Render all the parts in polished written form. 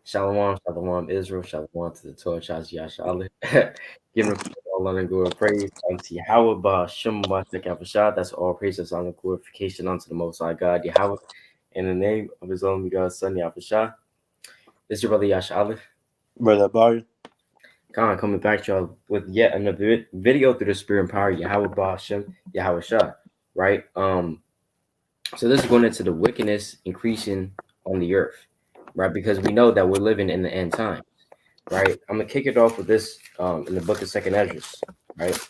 Shalom, shalom, Israel, shalom to the Torah, Yasharala. Giving all honor and glory and praise unto Yahweh, Ba'ashem, Ba'asek Abashad. That's all praises, honor, and glorification unto the Most High God, Yahweh. In the name of His only God, Son, Yahweh. This is your brother Yasharala. Brother Ahbayah. God coming back to y'all with yet another video through the Spirit and power, Yahweh, Ba'ashem, Yahweh Shah. Right? So this is going into the wickedness increasing on the earth, right? Because we know that we're living in the end time. Right, I'm gonna kick it off with this in the book of Second Ezra, right?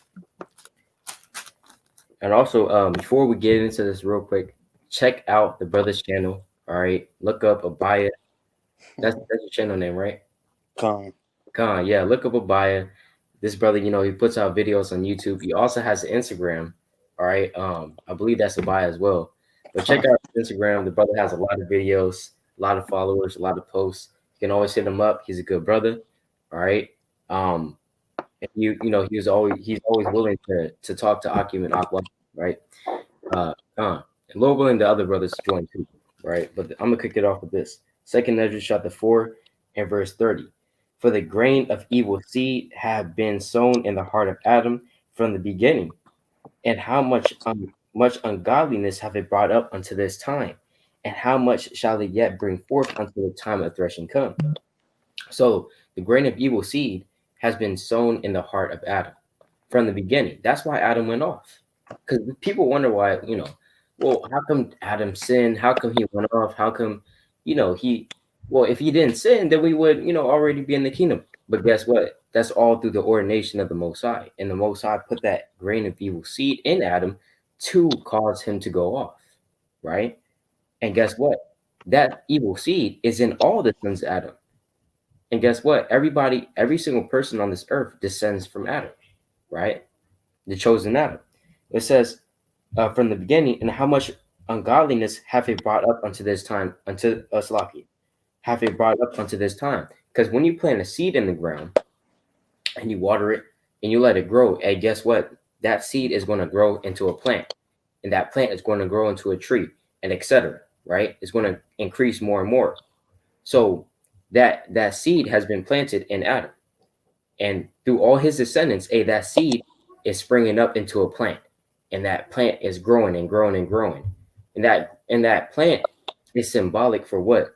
And also, before we get into this real quick, check out the brother's channel. All right, look up Ahbayah. That's your channel name, right? Khan. Yeah, look up Ahbayah. This brother, he puts out videos on YouTube. He also has an Instagram. All right, I believe that's Ahbayah as well. But check out his Instagram. The brother has a lot of videos, a lot of followers, a lot of posts. You can always hit him up. He's a good brother. All right. Um, and he's always willing to talk to Akim and Aqua, right? And Lord willing, the other brothers join too, right? But I'm gonna kick it off with this. Second Ezra chapter 4 and verse 30. For the grain of evil seed have been sown in the heart of Adam from the beginning, and how much ungodliness have it brought up unto this time, and how much shall it yet bring forth until the time of threshing come? So the grain of evil seed has been sown in the heart of Adam from the beginning. That's why Adam went off. Because people wonder why, well, how come Adam sinned? How come he went off? How come, if he didn't sin, then we would, already be in the kingdom. But guess what? That's all through the ordination of the Most High. And the Most High put that grain of evil seed in Adam to cause him to go off, right? And guess what? That evil seed is in all the sons of Adam. And guess what? Every single person on this earth descends from Adam, right? The chosen Adam. It says from the beginning, and how much ungodliness have it brought up unto this time, unto us lucky, have it brought up unto this time. Because when you plant a seed in the ground and you water it and you let it grow, and guess what? That seed is going to grow into a plant, and that plant is going to grow into a tree, and etc. Right? It's going to increase more and more. So that seed has been planted in Adam, and through all his descendants, that seed is springing up into a plant, and that plant is growing and growing and growing, and that plant is symbolic for what?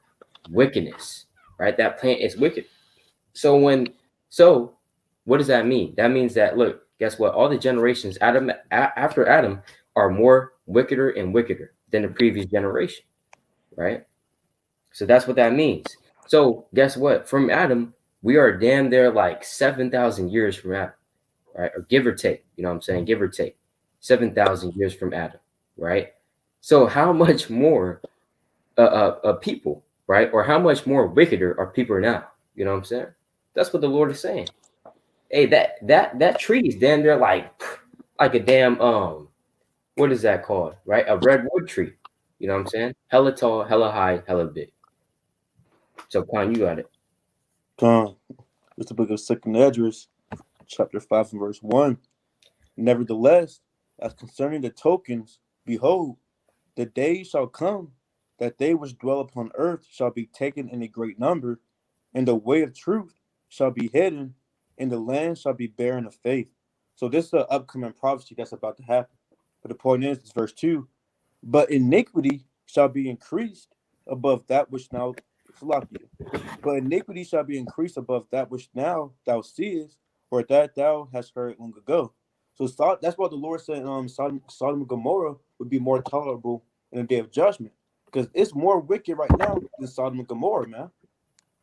Wickedness, right? That plant is wicked. So what does that mean? That means that, look, guess what? All the generations after Adam are more wickeder and wickeder than the previous generation, right? So that's what that means. So guess what? From Adam, we are damn near like 7,000 years from Adam, right? Or give or take, you know what I'm saying? Give or take 7,000 years from Adam, right? So how much more people, right? Or how much more wickeder are people now? You know what I'm saying? That's what the Lord is saying. Hey, that tree is damn near like a damn what is that called? Right? A redwood tree. You know what I'm saying? Hella tall, hella high, hella big. So Khan, you got it. Khan. It's the book of Second Ezra, chapter 5 and verse 1. Nevertheless, as concerning the tokens, behold, the days shall come that they which dwell upon earth shall be taken in a great number, and the way of truth shall be hidden, and the land shall be barren of faith. So this is an upcoming prophecy that's about to happen. But the point is, it's verse 2. But iniquity shall be increased above that which now but iniquity shall be increased above that which now thou seest, or that thou hast heard long ago. So that's what the Lord said. Sodom and Gomorrah would be more tolerable in the day of judgment, because it's more wicked right now than Sodom and Gomorrah, man.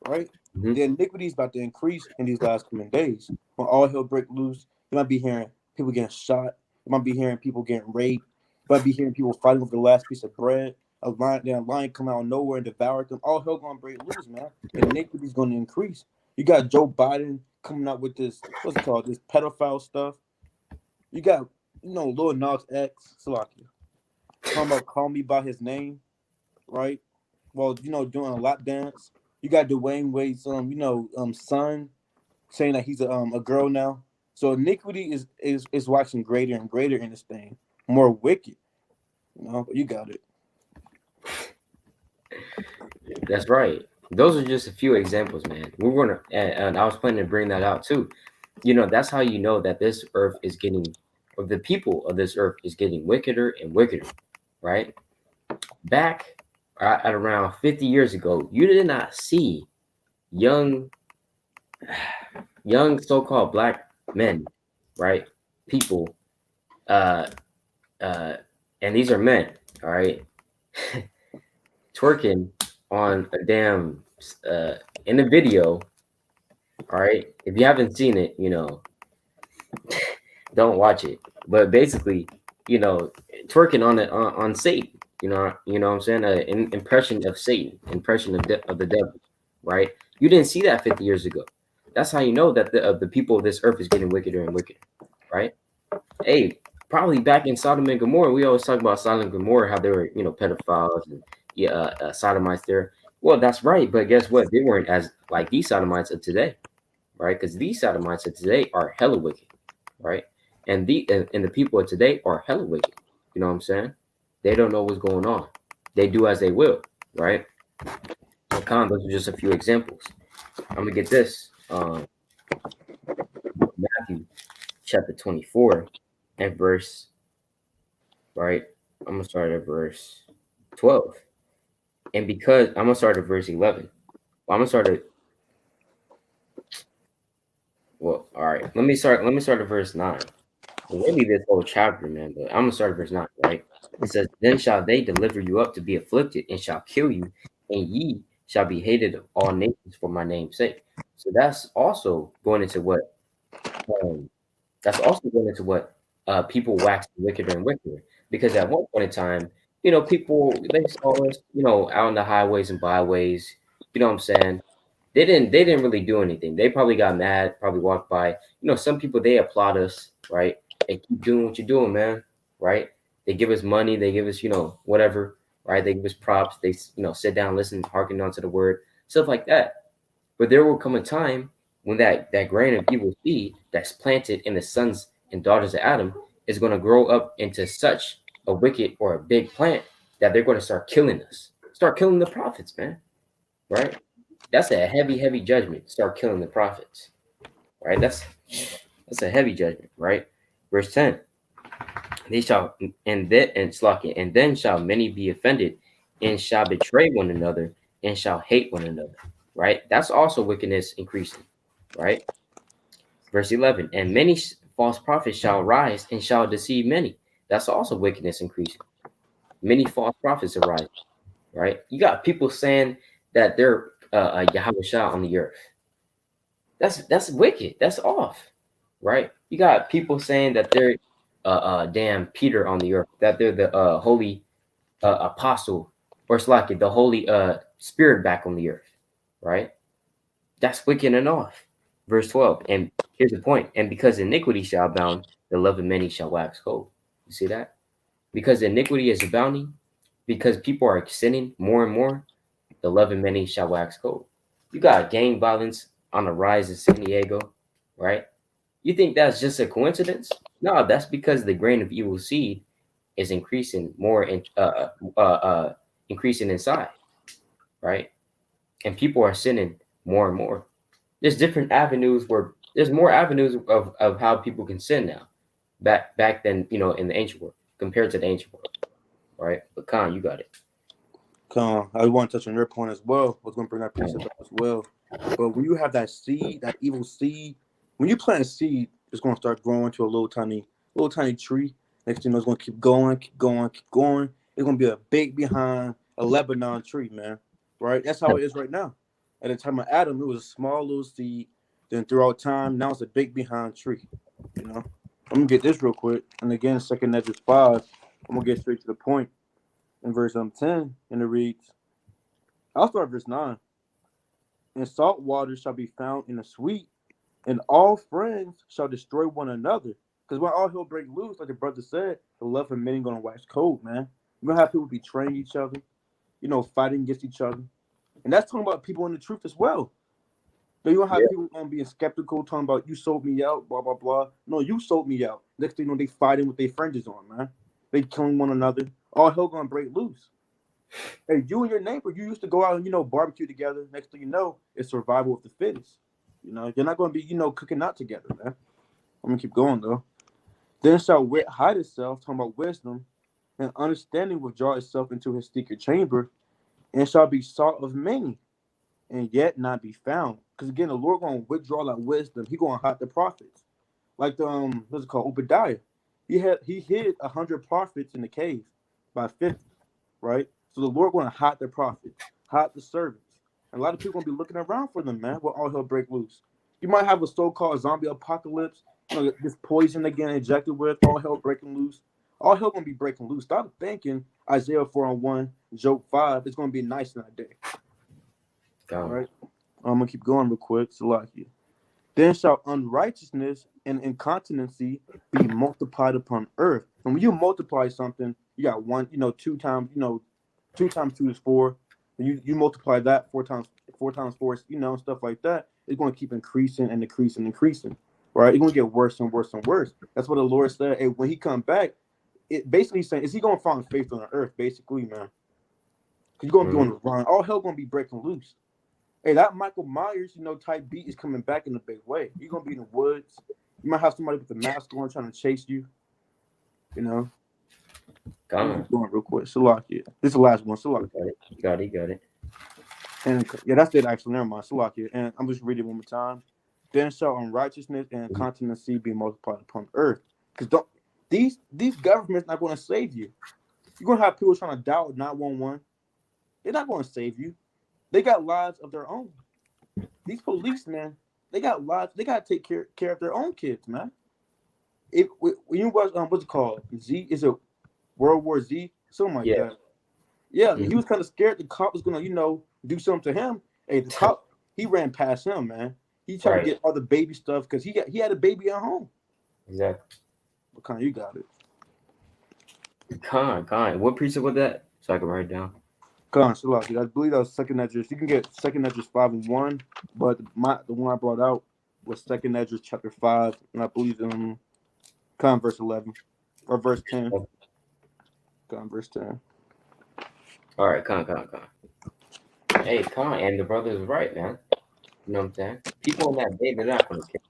Right? Mm-hmm. The iniquity is about to increase in these last coming days. When all hell break loose, you might be hearing people getting shot. You might be hearing people getting raped. You might be hearing people fighting over the last piece of bread. A lion come out of nowhere and devour them. All hell gonna break loose, man. Iniquity is gonna increase. You got Joe Biden coming out with this, what's it called? This pedophile stuff. You got, Lil Nas X, Salakia, talking about call me by his name, right? Well, doing a lap dance. You got Dwayne Wade's son saying that he's a girl now. So iniquity is waxing greater and greater in this thing, more wicked. But you got it. That's right. those are just a few examples, man. We're gonna, and I was planning to bring that out too. That's how you know that this earth is getting, or the people of this earth is getting wickeder and wickeder, right? Back at around 50 years ago, you did not see young, young so-called black men, right? People, uh, uh, and these are men, all right, twerking on a damn, uh, in a video, all right. If you haven't seen it, don't watch it. But basically, you know, twerking on it on Satan. What I'm saying? An impression of Satan, impression of the devil, right? You didn't see that 50 years ago. That's how you know that the people of this earth is getting wickeder and wickeder, right? Hey, probably back in Sodom and Gomorrah, we always talk about Sodom and Gomorrah, how they were, pedophiles and, yeah, sodomites there. Well, that's right, but guess what? They weren't as like these sodomites of today, right? Because these sodomites of today are hella wicked, right? And the people of today are hella wicked. You know what I'm saying? They don't know what's going on. They do as they will, right? Those are just a few examples. I'm gonna get this. Matthew chapter 24 and verse, right? I'm gonna start at verse 12. And because I'm gonna start at verse 11. Well, I'm gonna start at well, all right. Let me start at verse 9. Really this whole chapter, man, but I'm gonna start at verse 9, right? It says, Then shall they deliver you up to be afflicted, and shall kill you, and ye shall be hated of all nations for my name's sake. So um, that's also going into what people wax wickeder and wickeder. Because at one point in time, people they saw us, out in the highways and byways, you know what I'm saying? They didn't really do anything. They probably got mad, probably walked by. Some people they applaud us, right? Hey, keep doing what you're doing, man, right? They give us money, they give us, whatever, right? They give us props, they sit down, listen, hearken onto the word, stuff like that. But there will come a time when that grain of evil seed that's planted in the sons and daughters of Adam is going to grow up into such a wicked or a big plant that they're going to start killing us, start killing the prophets, man, right? That's a heavy, heavy judgment. Start killing the prophets, right? That's a heavy judgment, right? Verse 10. They shall and then shall many be offended, and shall betray one another, and shall hate one another. Right? That's also wickedness increasing, right? Verse 11. And many false prophets shall rise and shall deceive many. That's also wickedness increasing. Many false prophets arise, right? You got people saying that they're Yahweh Shah on the earth. That's wicked. That's off, right? You got people saying that they're damn Peter on the earth, that they're the holy apostle, or it's like the holy spirit back on the earth, right? That's wicked and off. Verse 12. And here's the point. And because iniquity shall abound, the love of many shall wax cold. You see that? Because iniquity is abounding, because people are sinning more and more, the love of many shall wax cold. You got gang violence on the rise in San Diego, right? You think that's just a coincidence? No, that's because the grain of evil seed is increasing more in increasing inside, right? And people are sinning more and more. There's different avenues where there's more avenues of how people can sin now. Back then, in the ancient world compared to the ancient world, right? But Khan, you got it. I want to touch on your point as well. I was going to bring that precept up as well. But when you have that seed, that evil seed, when you plant a seed, it's going to start growing to a little tiny tree. Next thing you know, it's going to keep going, keep going, keep going. It's going to be a big behind a Lebanon tree, man. Right? That's how it is right now. At the time of Adam, it was a small little seed. Then throughout time, now it's a big behind tree. You know. I'm gonna get this real quick. And again, 2nd Ezra 5. I'm gonna get straight to the point. In verse 10, and it reads, I'll start verse 9. And salt water shall be found in the sweet, and all friends shall destroy one another. Because when all hell break loose, like the brother said, the love for men gonna wax cold, man. You're gonna have people betraying each other, fighting against each other. And that's talking about people in the truth as well. So you don't have Yeah, people being skeptical, talking about you sold me out, blah blah blah. No, you sold me out. Next thing you know, they fighting with their friends on, man. They killing one another. All hell gonna break loose. Hey, you and your neighbor, you used to go out and barbecue together. Next thing you know, it's survival of the fittest. You're not going to be cooking out together, man. I'm gonna keep going though. Then shall wit hide itself, talking about wisdom, and understanding withdraw itself into his secret chamber, and shall be sought of many, and yet not be found. Because again, the Lord gonna withdraw that wisdom. He gonna hide the prophets, like the what's it called, Obadiah. He hid 100 prophets in the cave by 50, right? So the Lord gonna hide the prophets, hide the servants. And a lot of people gonna be looking around for them, man. When all hell break loose, you might have a so-called zombie apocalypse. This poison again injected with all hell breaking loose. All hell gonna be breaking loose. Stop thinking Isaiah 4:1, Job 5. It's gonna be nice in that day. All God. right. I'm gonna keep going real quick. Salakia. Then shall unrighteousness and incontinency be multiplied upon earth. And when you multiply something, you got one, 2 times, 2 times 2 is 4. And you multiply that 4 times 4, stuff like that. It's going to keep increasing and increasing, increasing. Right? It's going to get worse and worse and worse. That's what the Lord said. Hey, when he come back, it basically saying, is he going to find faith on the earth, basically, man? Because you're going to be on the run. All hell going to be breaking loose. Hey, that Michael Myers, type beat is coming back in a big way. You're gonna be in the woods. You might have somebody with a mask on trying to chase you. I'm gonna God. keep going real quick. Salakia. This is the last one. Salakia. Got it. Got it. And yeah, that's it actually. Never mind. Salakia. And I'm just reading it one more time. Then shall unrighteousness and continency be multiplied upon earth. Because these governments not gonna save you. You're gonna have people trying to dial 911. They're not gonna save you. They got lives of their own. These policemen, they got lives. They gotta take care of their own kids, man. When you watch what's it called? Z, is it World War Z? Something like Yeah. that. Yeah, he Mhm. was kind of scared the cop was gonna do something to him. Hey, the cop, he ran past him, man. He tried to Right. get all the baby stuff because he had a baby at home. Exactly. What kind? You got it. Con. What precept was that? So I can write it down. Come on, Shalaki. I believe that was second Edges. You can get second Edges 5:1, but the one I brought out was second Edges chapter 5, and I believe verse 11 or verse 10. Verse 10. All right. Con. Hey, Con. And the brother is right, man. You know what I'm saying? People in that day, they're not going to care.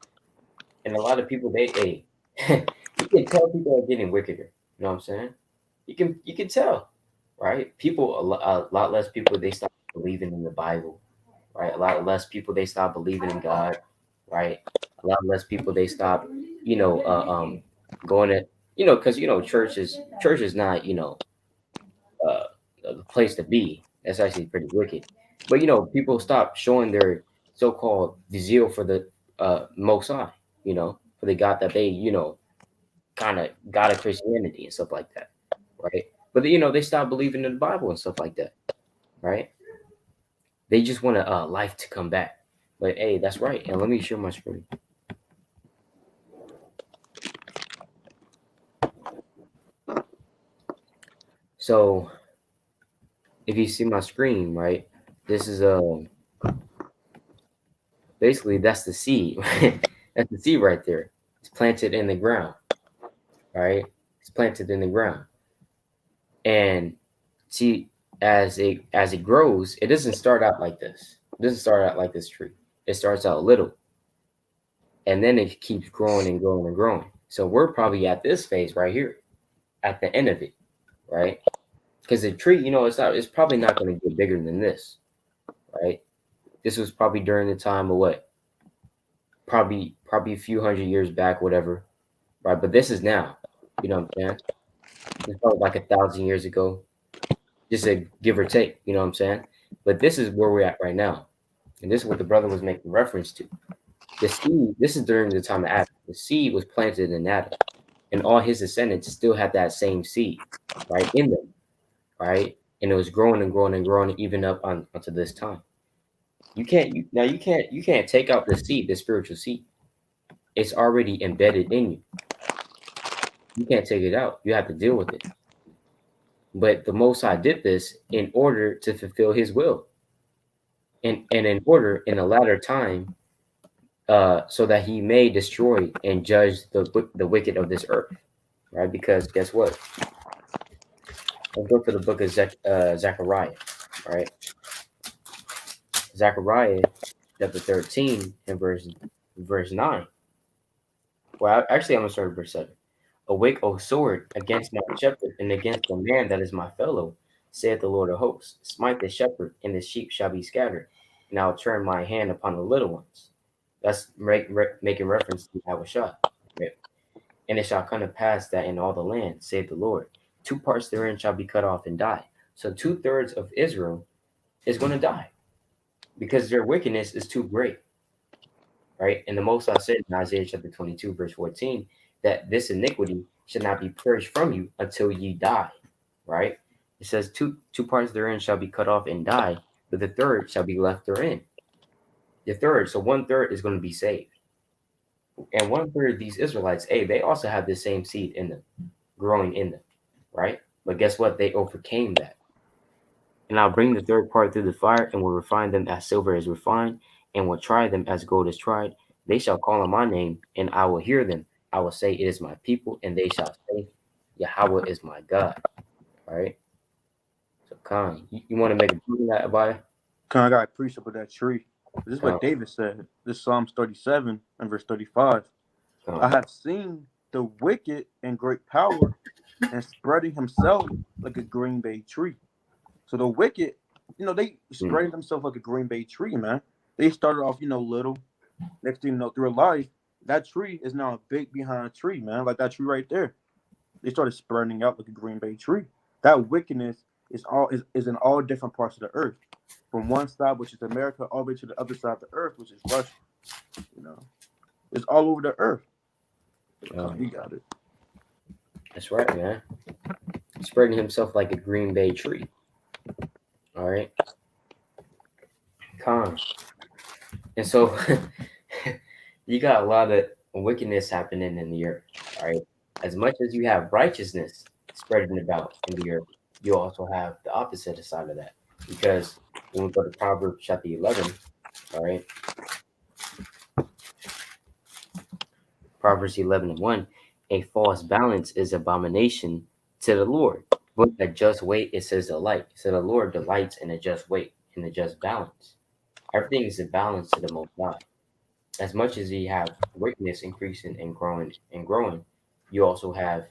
And a lot of people, hey, you can tell people are getting wickeder. You know what I'm saying? You can tell, right? People, a lot less people, they stop believing in the Bible, right? A lot less people, they stop believing in God, right? A lot less people, they stop, you know, going to, because church is not, uh, the place to be. That's actually pretty wicked. But people stop showing their so-called zeal for the Most High, for the God that they, kind of God of Christianity and stuff like that, right? But they stop believing in the Bible and stuff like that, right? They just want life to come back. But hey, that's right. And let me share my screen. So if you see my screen, right, this is basically that's the seed. That's the seed right there. It's planted in the ground, right? It's planted in the ground. And see, as it grows, it doesn't start out like this. It doesn't start out like this tree. It starts out little, and then it keeps growing and growing and growing. So we're probably at this phase right here, at the end of it, right? Because the tree, it's probably not going to get bigger than this, right? This was probably during the time of what? Probably a few hundred years back, whatever, right? But this is now, you know what I'm saying? It's probably like 1,000 years ago, just a give or take, you know what I'm saying? But this is where we're at right now. And this is what the brother was making reference to. The seed, this is during the time of Adam. The seed was planted in Adam, and all his descendants still had that same seed, right, in them, right? And it was growing and growing and growing even up onto this time. You can't take out the seed, the spiritual seed. It's already embedded in you. You can't take it out. You have to deal with it. But the Most High did this in order to fulfill His will, and in order in a latter time, so that He may destroy and judge the wicked of this earth, right? Because guess what? Let's go to the book of Zechariah. All right, Zechariah chapter 13 and verse 9. Well, actually, I'm gonna start at verse 7. Awake, O sword, against my shepherd, and against the man that is my fellow, saith the Lord of hosts. Smite the shepherd, and the sheep shall be scattered, and I'll turn my hand upon the little ones. That's making reference to Yasharala. Right? And it shall come to pass that in all the land, saith the Lord, two parts therein shall be cut off and die. So 2/3 of Israel is going to die because their wickedness is too great. Right? And the Most High said in Isaiah chapter 22, verse 14, that this iniquity should not be purged from you until ye die. Right? It says two parts therein shall be cut off and die, but the third shall be left therein. The third, so 1/3 is going to be saved. And 1/3 of these Israelites, hey, they also have the same seed in them, growing in them, right? But guess what? They overcame that. And I'll bring the third part through the fire, and will refine them as silver is refined, and will try them as gold is tried. They shall call on my name, and I will hear them. I will say, it is my people, and they shall say, Yahweh is my God. All right. So, Khan, you want to make a point of that, Abaya? Kind of got a precept of that tree. This is Khan, what David said. This Psalms 37 and verse 35. I Khan. have seen the wicked in great power and spreading himself like a green bay tree. So the wicked, they Hmm. spread themselves like a green bay tree, man. They started off, little. Next thing you know, through life, that tree is now a big behind tree, man. Like that tree right there. They started spreading out like a green bay tree. That wickedness is in all different parts of the earth. From one side, which is America, all the way to the other side of the earth, which is Russia. You know, it's all over the earth. You got it. That's right, man. Spreading himself like a Green Bay tree. All right. Khan. And so you got a lot of wickedness happening in the earth. All right. As much as you have righteousness spreading about in the earth, you also have the opposite side of that. Because when we go to Proverbs chapter 11, all right, Proverbs 11 and 1, a false balance is abomination to the Lord. But a just weight is his delight. So the Lord delights in a just weight, in a just balance. Everything is a balance to the Most High. As much as you have wickedness increasing and growing, you also have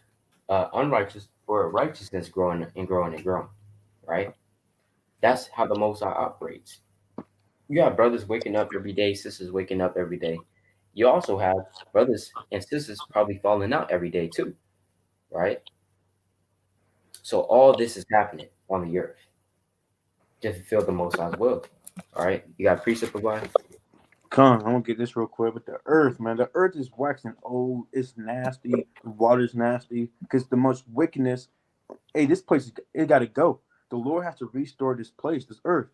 unrighteous or righteousness growing and growing and growing, right? That's how the Most High operates. You have brothers waking up every day, sisters waking up every day. You also have brothers and sisters probably falling out every day too, right? So all this is happening on the earth to fulfill the Most High's will. All right, you got precept provide. I'm gonna get this real quick. But the earth, man, the earth is waxing old. It's nasty. The water's nasty because the much wickedness. Hey, this place, it got to go. The Lord has to restore this place, this earth.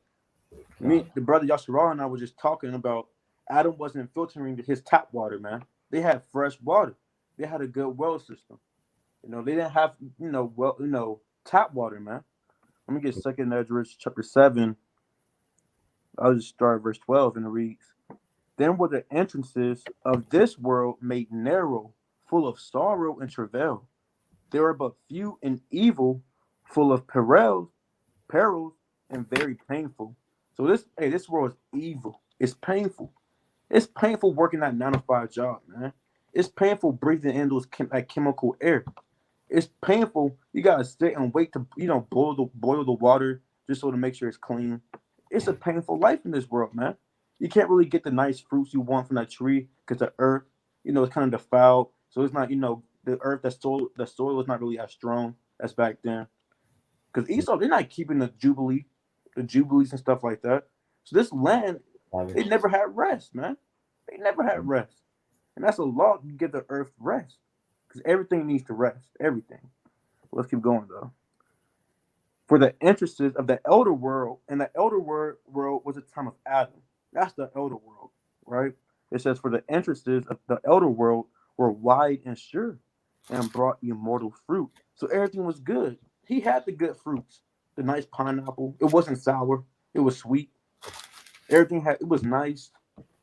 Me, the brother Yasharala and I were just talking about Adam wasn't filtering his tap water, man. They had fresh water. They had a good well system. They didn't have, tap water, man. Let me get Second Ezra chapter 7. I'll just start at verse 12 and it reads, Then were the entrances of this world made narrow, full of sorrow and travail. There are but few and evil, full of perils, and very painful. So this world is evil. It's painful. It's painful working that 9 to 5 job, man. It's painful breathing in those that chemical air. It's painful. You gotta sit and wait to boil the water just so to make sure it's clean. It's a painful life in this world, man. You can't really get the nice fruits you want from that tree because the earth, it's kind of defiled. So it's not, the earth, the soil is not really as strong as back then. Because Esau, they're not keeping the jubilees and stuff like that. So this land, they never had rest, man. They never had rest, and that's a law to give the earth rest. Because everything needs to rest. Everything. Let's keep going though. For the interests of the elder world, and the elder world was the time of Adam. That's the elder world, right? It says, for the interests of the elder world were wide and sure, and brought immortal fruit. So everything was good. He had the good fruits, the nice pineapple. It wasn't sour. It was sweet. It was nice.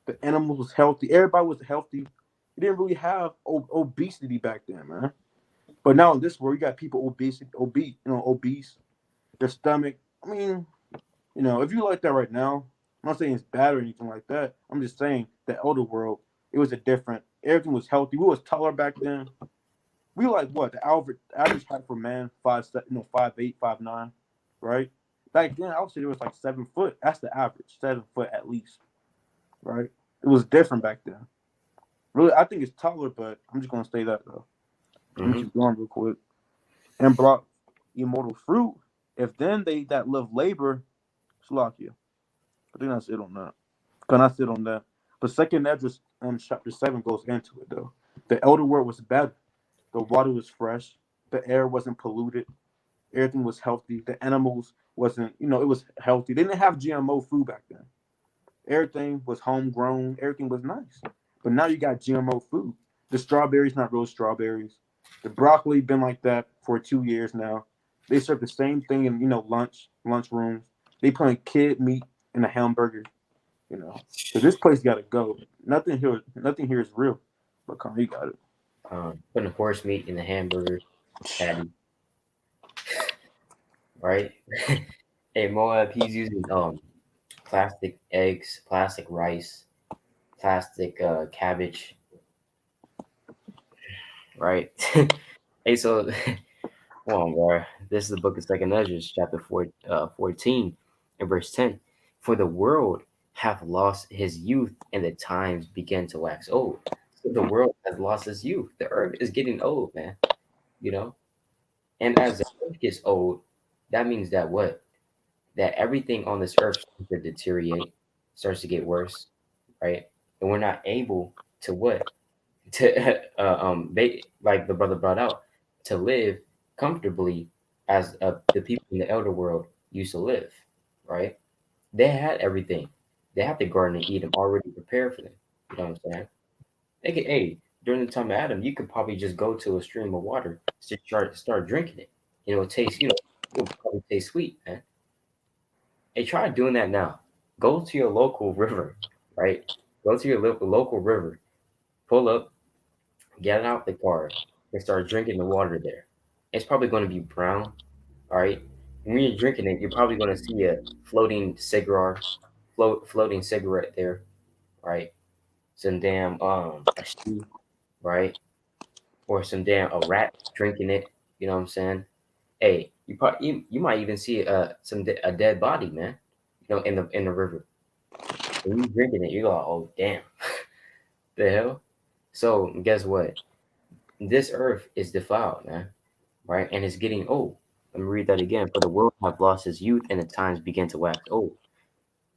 The animals was healthy. Everybody was healthy. You didn't really have obesity back then, man. But now in this world, you got people obese, their stomach. I mean, if you like that right now, I'm not saying it's bad or anything like that. I'm just saying the elder world, it was a different. Everything was healthy. We was taller back then. We like what the average height for man 5'8", 5'9", right? Back then, I would say it was like 7 foot. That's the average, 7 foot at least, right? It was different back then. Really, I think it's taller, but I'm just gonna say that though. Let me Hmm. keep going real quick. And brought immortal fruit. If then they that love labor, Slovakia. I think that's it on that. Can I sit on that? But second Esdras chapter 7 goes into it though. The elder word was better. The water was fresh. The air wasn't polluted. Everything was healthy. The animals wasn't, it was healthy. They didn't have GMO food back then. Everything was homegrown. Everything was nice. But now you got GMO food. The strawberries not real strawberries. The broccoli been like that for 2 years now. They serve the same thing in lunch rooms. They put kid meat in a hamburger. So this place got to go. Nothing here is real. But come, you got it. Putting horse meat in the hamburger patty, right? Hey, Moab, he's using plastic eggs, plastic rice, plastic cabbage, right? Hey, so come on, bro. This is the book of Second Ezra, chapter 14, and verse 10. For the world hath lost his youth, and the times begin to wax old. So the world has lost its youth. The earth is getting old, man. You know, and as the earth gets old, that means that what? That everything on this earth starts to deteriorate, starts to get worse, right? And we're not able to what? To like the brother brought out, to live comfortably as the people in the elder world used to live, right? They had everything. They had the Garden of Eden already prepared for them. You know what I'm saying? Hey, during the time of Adam, you could probably just go to a stream of water, start drinking it. It'll taste, it'll probably taste sweet, man. Hey, try doing that now. Go to your local river, right? Go to your local river, pull up, get out the car, and start drinking the water there. It's probably going to be brown, all right? When you're drinking it, you're probably going to see a floating cigarette there, right? Some damn a shoe, right? Or some damn a rat drinking it. You know what I'm saying? Hey, you might even see a dead body, man. In the river. When you drinking it, you go, oh damn, the hell. So guess what? This earth is defiled, man, right? And it's getting old. Let me read that again. For the world have lost its youth, and the times begin to wax old.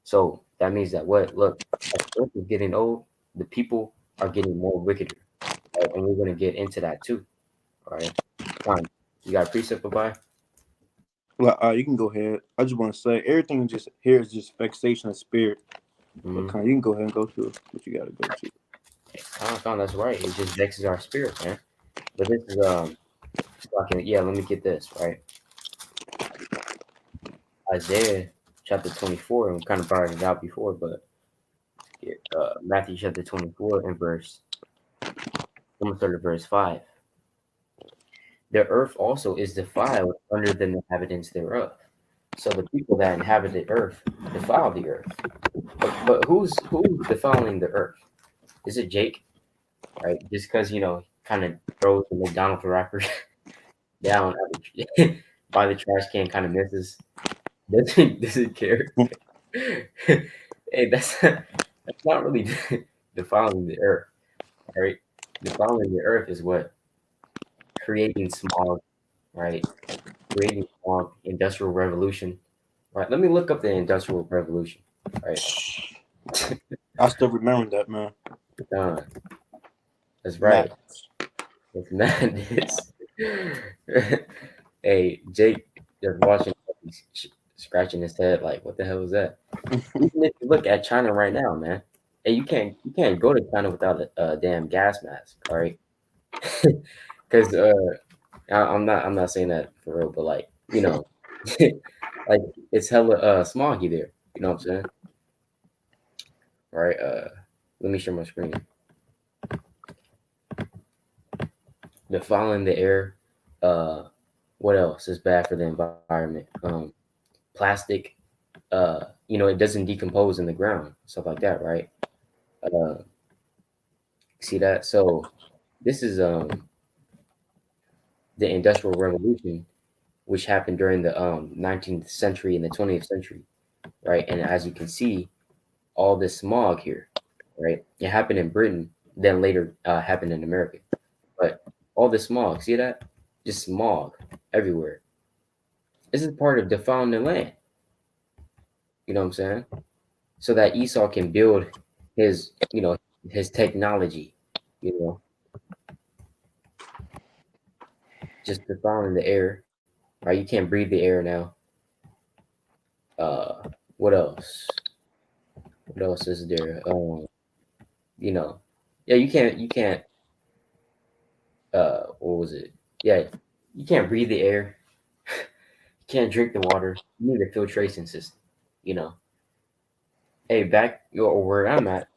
So that means that what? Look, as the earth is getting old, the people are getting more wickeder, right? And we're going to get into that too, all right? Fine. You got a precept, bye. Like, you can go ahead. I just want to say everything just here is just vexation of spirit. But Mm-hmm. you can go ahead and go to what you got to go to. That's right. It just vexes our spirit, man. But this is fucking yeah. Let me get this right. Isaiah chapter 24, and we kind of brought it out before, but Matthew chapter 24 and I'm gonna start at verse 5. The earth also is defiled under the inhabitants thereof. So the people that inhabit the earth defile the earth. But who's defiling the earth? Is it Jake? Right? Just because kind of throws the McDonald's wrapper down by the trash can, kind of misses. Doesn't care. Hey, that's not really defiling the earth, right? Defiling the earth is what? Creating smog, right? Creating smog, industrial revolution, right? Let me look up the industrial revolution, right? I still remember that, man. Uh, that's right. Madness. It's madness. Hey, Jake just watching, he's scratching his head like, what the hell is that? Even if you look at China right now, man, hey, you can't go to China without a damn gas mask, all right? Because I'm not saying that for real, but like like it's hella smoggy there. You know what I'm saying? All right. Let me share my screen. Defiling the air. Uh, what else is bad for the environment? Plastic. It doesn't decompose in the ground, stuff like that, right? Uh, See that? So this is the Industrial Revolution, which happened during the 19th century and the 20th century, right? And as you can see, all this smog here, right? It happened in Britain, then later happened in America. But all this smog, see that? Just smog everywhere. This is part of defiling the land. You know what I'm saying? So that Esau can build his, his technology. You know, just defiling the air, right? You can't breathe the air now. Uh, what else? What else is there? You know, yeah, you can't. What was it? Yeah, you can't breathe the air. You can't drink the water. You need a filtration system. You know, hey, back or where I'm at,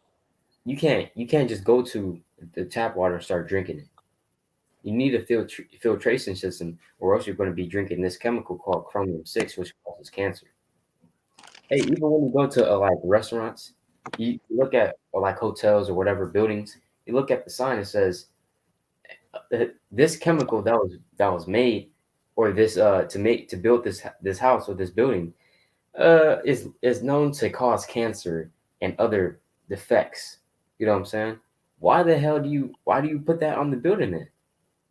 you can't just go to the tap water and start drinking it. You need a filtration system, or else you're going to be drinking this chemical called chromium 6, which causes cancer. Hey, even when you go to like restaurants, you look at or like hotels or whatever buildings, you look at the sign. It says this chemical that was made, or this to build this house or this building is known to cause cancer and other defects. You know what I'm saying? Why do you put that on the building then?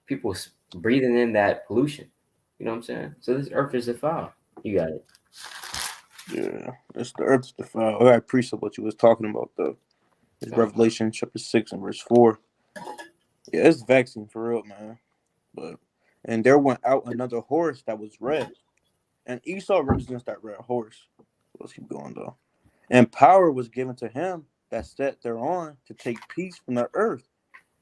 People breathing in that pollution. You know what I'm saying? So this earth is defiled. You got it. Yeah, it's the earth's defiled. I appreciate what you was talking about though. It's Uh, Revelation chapter 6 and verse 4. Yeah, it's vexing for real, man. But and there went out another horse that was red, and Esau represents that red horse. Let's keep going though. And power was given to him that sat thereon to take peace from the earth,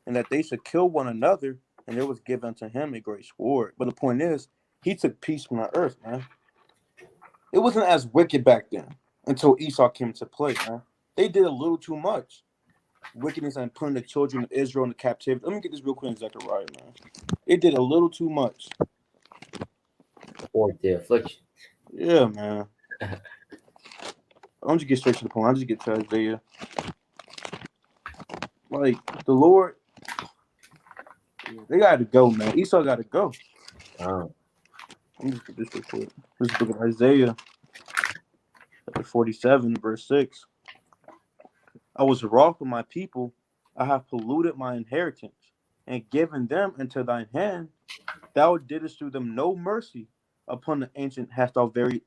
and that they should kill one another. And there was given unto him a great sword. But the point is, he took peace from the earth, man. It wasn't as wicked back then until Esau came into play, man. They did a little too much. Wickedness and putting the children of Israel into captivity. Let me get this real quick in Zechariah, man. It did a little too much. or the affliction. Yeah, man. I'm just get straight to the point. I'll just get to Isaiah. Like, the Lord, they got to go, man. Esau got to go. Um, Let me just get this real quick. This book of Isaiah, chapter 47, verse 6. I was wroth with my people. I have polluted my inheritance and given them into thine hand. Thou didst do them no mercy. Upon the ancient hast thou very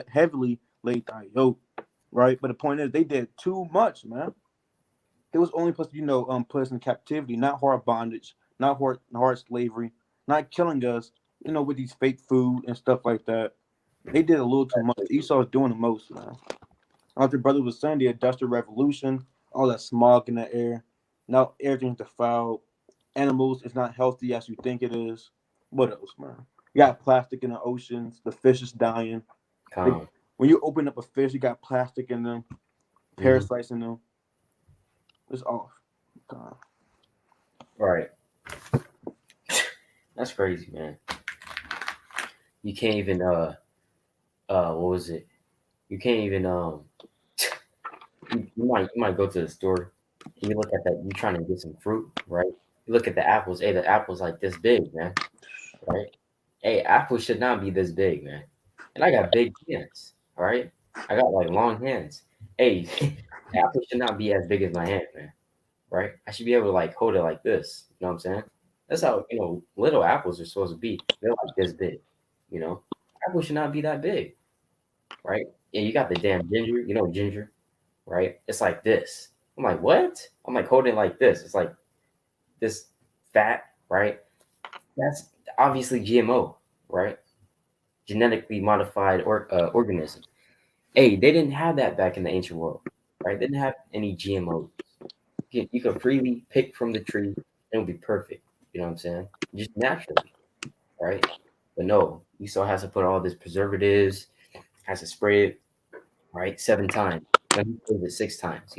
heavily laid thy yoke. Right? But the point is, they did too much, man. It was only supposed to, put us in captivity, not hard bondage, not hard slavery, not killing us, with these fake food and stuff like that. They did a little too much. Esau's doing the most, man. Like the brother was saying, the industrial revolution, all that smog in the air. Now everything's defiled. Animals is not healthy as you think it is. What else, man? You got plastic in the oceans. The fish is dying. They, calm. when you open up a fish, you got plastic in them, Hmm. parasites in them. It's off. Right. That's crazy, man. You can't even what was it? You can't even you might go to the store and you look at that. You trying to get some fruit, right? You look at the apples. Hey, the apple's like this big, man. Right? Hey, apples should not be this big, man. And I got big hands. All right, I got like long hands. Hey, the apple should not be as big as my hand, man. Right? I should be able to like hold it like this. You know what I'm saying? That's how little apples are supposed to be. They're like this big. You know, apples should not be that big, right? And you got the damn ginger. You know ginger, right? It's like this. I'm like, what? I'm like holding it like this. It's like this fat, right? That's obviously GMO, right? Genetically modified organism. Hey, they didn't have that back in the ancient world, right? They didn't have any GMOs. You could freely pick from the tree and it would be perfect. You know what I'm saying? Just naturally, right? But no, Esau has to put all this preservatives, has to spray it, right? 7 times. Then he sprays it 6 times,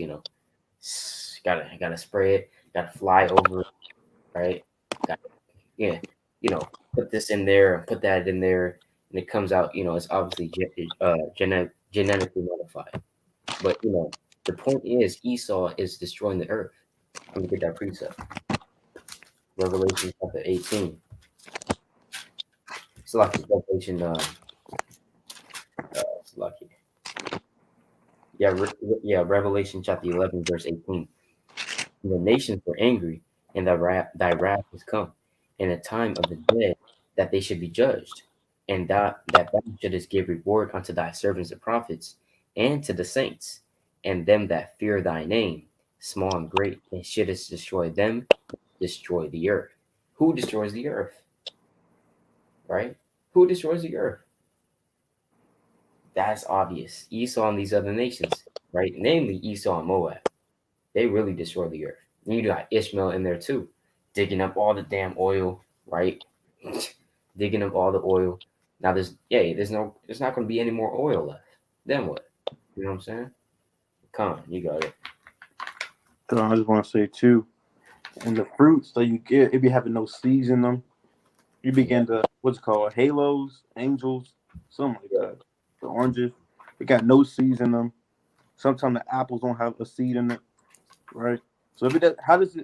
Gotta spray it, gotta fly over it, right? Got yeah, you know. put this in there, put that in there, and it comes out. It's obviously genetically modified. But the point is Esau is destroying the earth. Let me get that precept. Revelation chapter 18. It's like Revelation. It's lucky. Yeah, yeah. Revelation chapter 11, verse 18. The nations were angry, and thy wrath is come, and the time of the dead that they should be judged, and that thou shouldest give reward unto thy servants the prophets, and to the saints, and them that fear thy name, small and great, and shouldest destroy them, destroy the earth. Who destroys the earth? Right? Who destroys the earth? That's obvious. Esau and these other nations, right? Namely Esau and Moab. They really destroy the earth. And you got Ishmael in there too, digging up all the damn oil, right? Digging up all the oil. Now there's not going to be any more oil left. Then what? You know what I'm saying? Come on, you got it. So I just want to say too, and the fruits that you get, it be having no seeds in them. You Yeah, begin to what's it called halos, angels, something like yeah. that. The oranges, they got no seeds in them. Sometimes the apples don't have a seed in it, right? So if it does, how is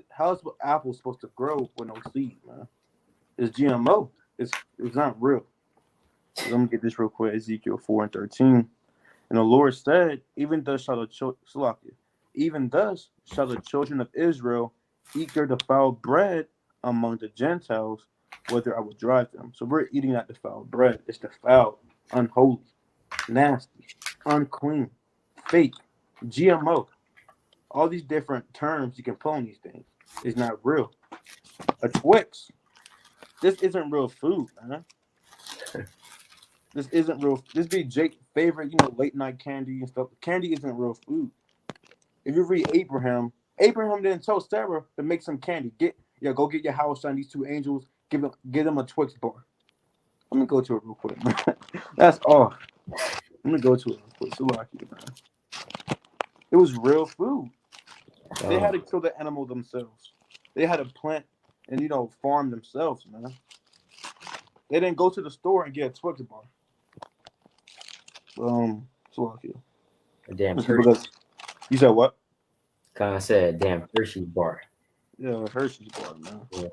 apple supposed to grow with no seed, man? It's GMO. It's not real. Let me get this real quick. Ezekiel 4:13. And the Lord said, even thus shall the children of Israel eat their defiled bread among the Gentiles, whether I will drive them. So we're eating that defiled bread. It's defiled, unholy, nasty, unclean, fake, GMO. All these different terms you can put on these things is not real. A Twix, this isn't real food, man. This isn't real. This be Jake's favorite, late night candy and stuff. Candy isn't real food. If you read Abraham, Abraham didn't tell Sarah to make some candy. Go get your house on these two angels. Give them a Twix bar. Let me go to it real quick, man. That's all. Let me go to it real quick. So lucky, man. It was real food. They had Um, to kill the animal themselves. They had to plant and farm themselves, man. They didn't go to the store and get a Twix bar. So lucky. a damn Listen, Hershey. because you said what? Kind of said, damn Hershey bar. Yeah, Hershey's bar, man. Yeah.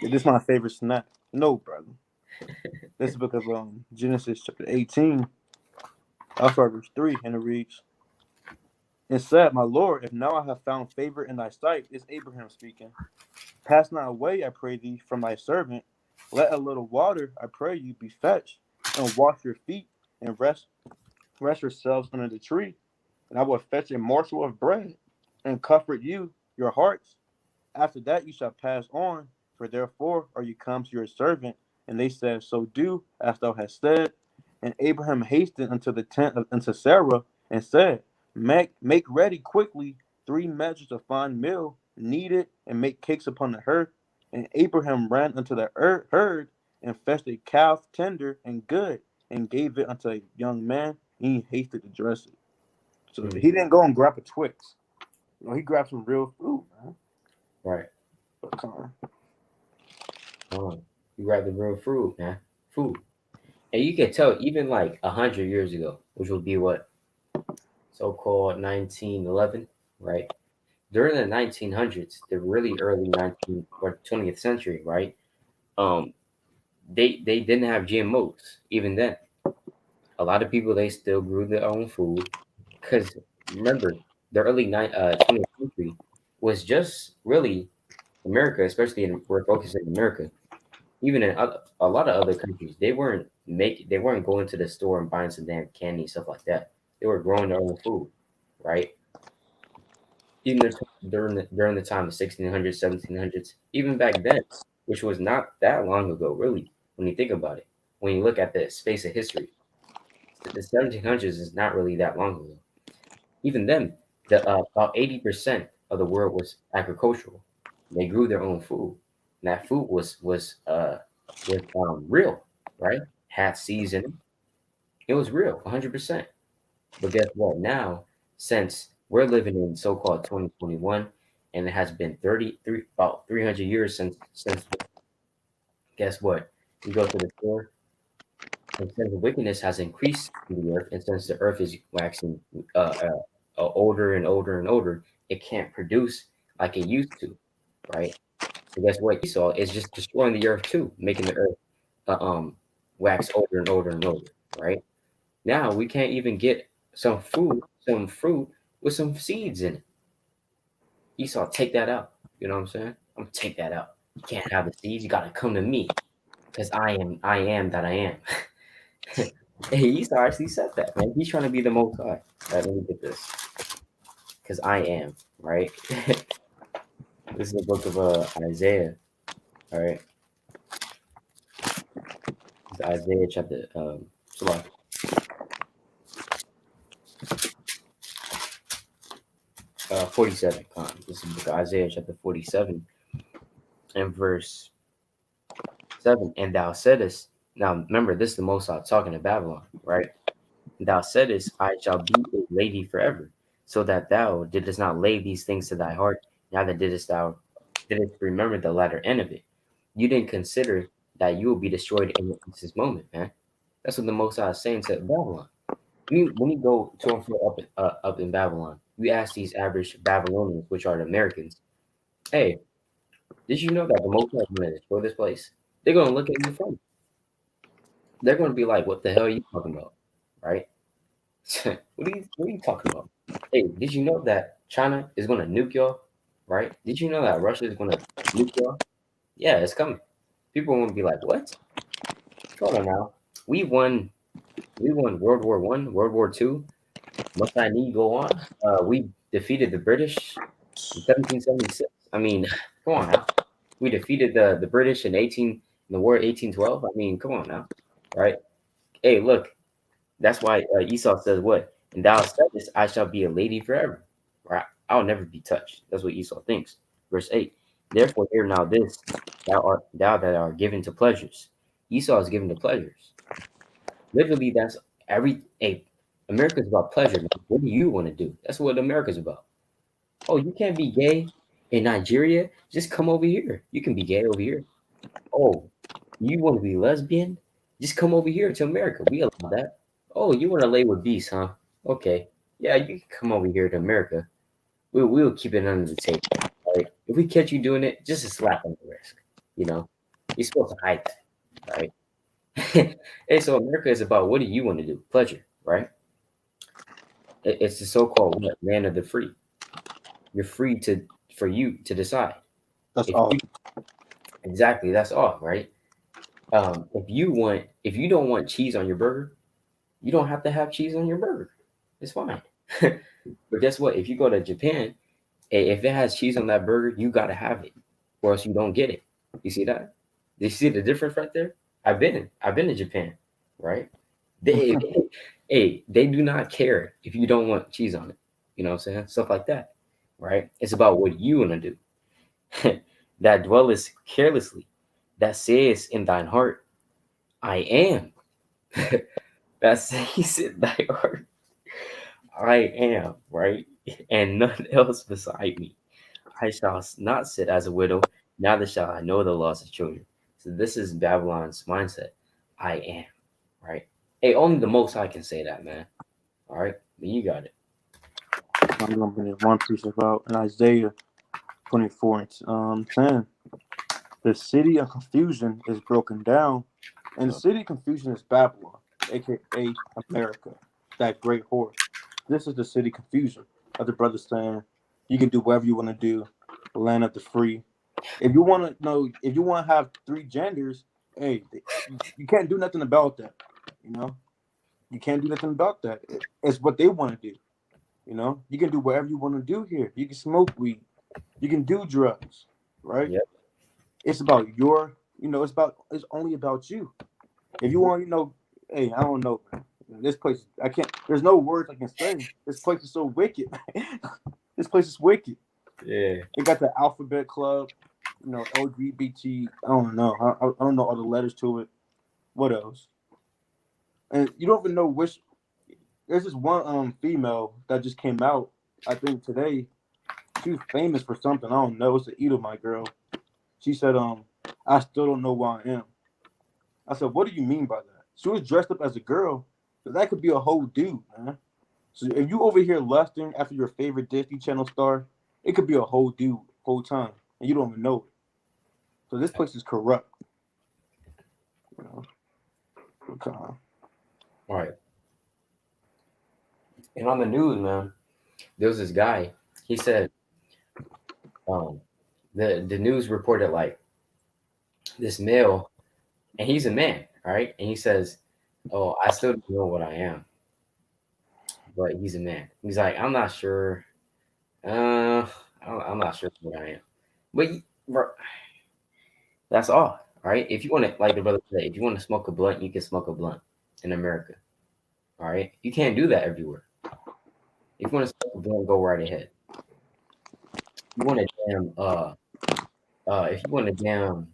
Yeah, this is my favorite snack. No, brother. This is because Genesis chapter 18, I'll start verse 3, and it reads, and said, my Lord, if now I have found favor in thy sight, is Abraham speaking. Pass not away, I pray thee, from thy servant. Let a little water, I pray you, be fetched, and wash your feet, and rest yourselves under the tree. And I will fetch a morsel of bread, and comfort you, your hearts. After that you shall pass on, for therefore are you come to your servant. And they said, so do as thou hast said. And Abraham hastened unto the tent unto Sarah, and said, make ready quickly 3 measures of fine meal, knead it, and make cakes upon the hearth. And Abraham ran unto the herd, and fetched a calf tender and good, and gave it unto a young man, and he hasted to dress it. So Mm, he didn't go and grab a Twix. He grabbed some real food, man. right. But come on. You grab the real fruit, man. Food. And you can tell, even like 100 years ago, which would be what so-called 1911, right? During the 1900s, the really early 19th or 20th century, right? Um, they didn't have GMOs even then. A lot of people they still grew their own food because remember the early 20th century was just really America, especially we're focusing in America. Even in a lot of other countries, they weren't going to the store and buying some damn candy and stuff like that. They were growing their own food, right? Even during the time of 1600s, 1700s, even back then, which was not that long ago, really, when you think about it. When you look at the space of history, the 1700s is not really that long ago. Even then, about 80% of the world was agricultural. They grew their own food, and that food was real, right? Had seeds in it. It was real, 100%. But guess what? Now, since we're living in so-called 2021, and it has been about 300 years since guess what? You go to the store, and since the wickedness has increased in the earth, and since the earth is waxing older and older and older, it can't produce like it used to, right? So guess what? Esau is just destroying the earth too, making the earth uh, um wax older and older and older, right? Now we can't even get some fruit with some seeds in it. Esau, take that out. You know what I'm saying? I'm gonna take that out. You can't have the seeds. You gotta come to me, because I am that I am. Hey, Esau actually said that, man. He's trying to be the most high. All right, let me get this. Because I am, right? This is the book of Isaiah. All right. It's Isaiah chapter Salak, 47. This is the book of Isaiah chapter 47 and verse 7. And thou saidest, now remember, this is the Most High talking to Babylon, right? And thou saidest, I shall be a lady forever, so that thou didst not lay these things to thy heart, neither didst remember the latter end of it. You didn't consider that you will be destroyed in this moment, man. That's what the Most High is saying to Babylon. When you go to and fro up in Babylon, you ask these average Babylonians, which are the Americans, hey, did you know that the Most High is going to destroy this place? They're going to look at you funny. They're going to be like, what the hell are you talking about? Right? What are you talking about? Hey, did you know that China is going to nuke y'all? Right? Did you know that Russia is going to nuke y'all? Yeah, it's coming. People won't be like, what? Hold on now. We won. We won World War One, World War Two. Must I need go on? We defeated the British in 1776. I mean, come on now. We defeated the British in the war 1812. I mean, come on now, right? Hey, look, that's why Esau says what? And thou saidest, I shall be a lady forever. Right? I'll never be touched. That's what Esau thinks. Verse 8. Therefore, hear now this, thou that art given to pleasures. Esau is given to pleasures. Literally, that's every hey, America's about pleasure, man. What do you want to do? That's what America's about. Oh, you can't be gay in Nigeria? Just come over here. You can be gay over here. Oh, you want to be lesbian? Just come over here to America. We allow that. Oh, you want to lay with beasts, huh? Okay. Yeah, you can come over here to America. We'll keep it under the table. All right. If we catch you doing it, just a slap on the wrist. You know, you're supposed to hide that, right? Hey, so America is about what do you want to do? Pleasure, right? It's the so-called what? Land of the free. You're free to for you to decide. That's If all. you exactly, that's all, right? If you don't want cheese on your burger, you don't have to have cheese on your burger. It's fine. But guess what? If you go to Japan, if it has cheese on that burger, you gotta have it, or else you don't get it. You see that? You see the difference right there? I've been to Japan, right? They hey, they do not care if you don't want cheese on it. You know what I'm saying? Stuff like that, right? It's about what you want to do. That dwellest carelessly, that says in thine heart, I am. That says in thy heart, I am, right? And none else beside me. I shall not sit as a widow, neither shall I know the loss of children. So this is Babylon's mindset. I am, right? Hey, only the most I can say that, man. All right, but you got it. I'm going to bring one piece about in Isaiah 24 and 10. The city of confusion is broken down, and the city of confusion is Babylon, aka America, that great whore. This is the city confusion. Other brothers saying you can do whatever you want to do, land of the free. If you want to know, if you want to have three genders, hey, you can't do nothing about that. You know, you can't do nothing about that. It's what they want to do. You know, you can do whatever you want to do here. You can smoke weed. You can do drugs, right? Yep. It's about your, it's only about you. If you Mhm. want, hey, I don't know, man. This place, I can't. There's no words I can say. This place is so wicked. This place is wicked. Yeah. It got the Alphabet Club, LGBT. I don't know. I don't know all the letters to it. What else? And you don't even know which. There's this one female that just came out. I think today. She was famous for something. I don't know. It's an Edomite girl. She said, I still don't know who I am. I said, what do you mean by that? She was dressed up as a girl, but that could be a whole dude, man. So if you over here lusting after your favorite Disney Channel star, it could be a whole dude whole time, and you don't even know it. So this place is corrupt. You know? Okay. All right. And on the news, man, there was this guy. He said, um, the news reported like this male, and he's a man, all right, and he says, "Oh, I still don't know what I am, but he's a man." He's like, "I'm not sure. I'm not sure what I am, but bro, that's all right. If you want to, like the brother said, if you want to smoke a blunt, you can smoke a blunt in America. All right, you can't do that everywhere. If you want to smoke a blunt, go right ahead. You want to damn if you want to damn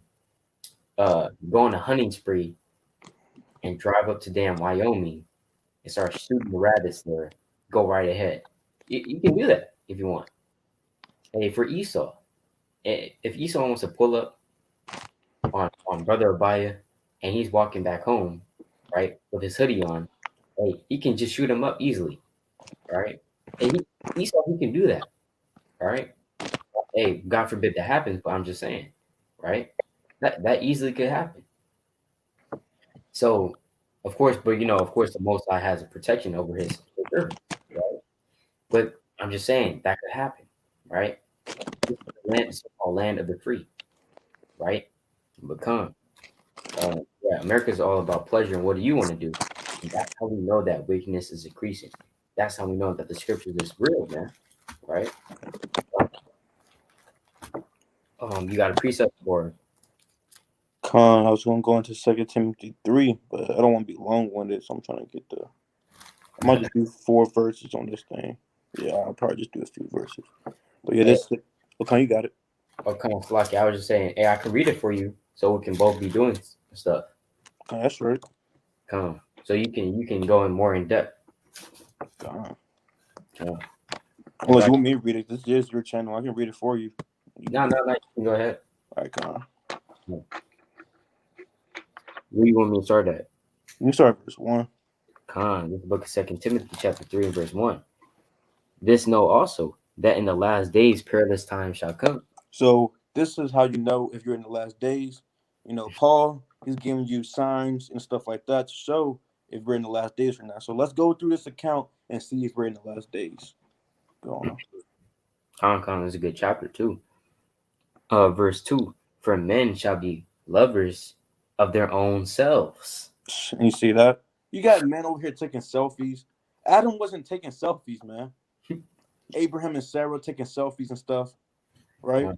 go on a hunting spree and drive up to damn Wyoming and start shooting the rabbits there, go right ahead. You can do that if you want. Hey, for Esau, if Esau wants to pull up on brother Ahbayah and he's walking back home, right, with his hoodie on, hey, he can just shoot him up easily, right? Hey, Esau, he can do that, all right? Hey, God forbid that happens, but I'm just saying, right? That easily could happen. So, of course, but of course, the Most High has a protection over his servants, right? But I'm just saying that could happen, right? This is the land, so-called land of the free, right? But come, yeah, America is all about pleasure, and what do you want to do? And that's how we know that wickedness is increasing. That's how we know that the scripture is real, man, right? You got a precept for Con, I was gonna go into 2 Timothy 3, but I don't want to be long winded, so I'm trying to get the. I might just do 4 verses on this thing. Yeah, I'll probably just do a few verses. But yeah, hey, this. Okay, you got it. come on, Flocky. I was just saying, hey, I can read it for you, so we can both be doing stuff. Okay, that's right. Come on, so you can go in more in depth. Con. Uh, I Unless got you you. want me to read it, this is your channel. I can read it for you. No, no, no. You can go ahead. All right, Con. Where you want me to start at? You start verse 1. Con, this book of 2 Timothy chapter 3 and verse 1. This know also that in the last days perilous times shall come. So this is how you know if you're in the last days. Paul, he's giving you signs and stuff like that to show if we're in the last days or not. So let's go through this account and see if we're in the last days. Go on. Con is a good chapter too. Verse 2. For men shall be lovers of their own selves. And you see that? You got men over here taking selfies. Adam wasn't taking selfies, man. Abraham and Sarah taking selfies and stuff, right? Uh,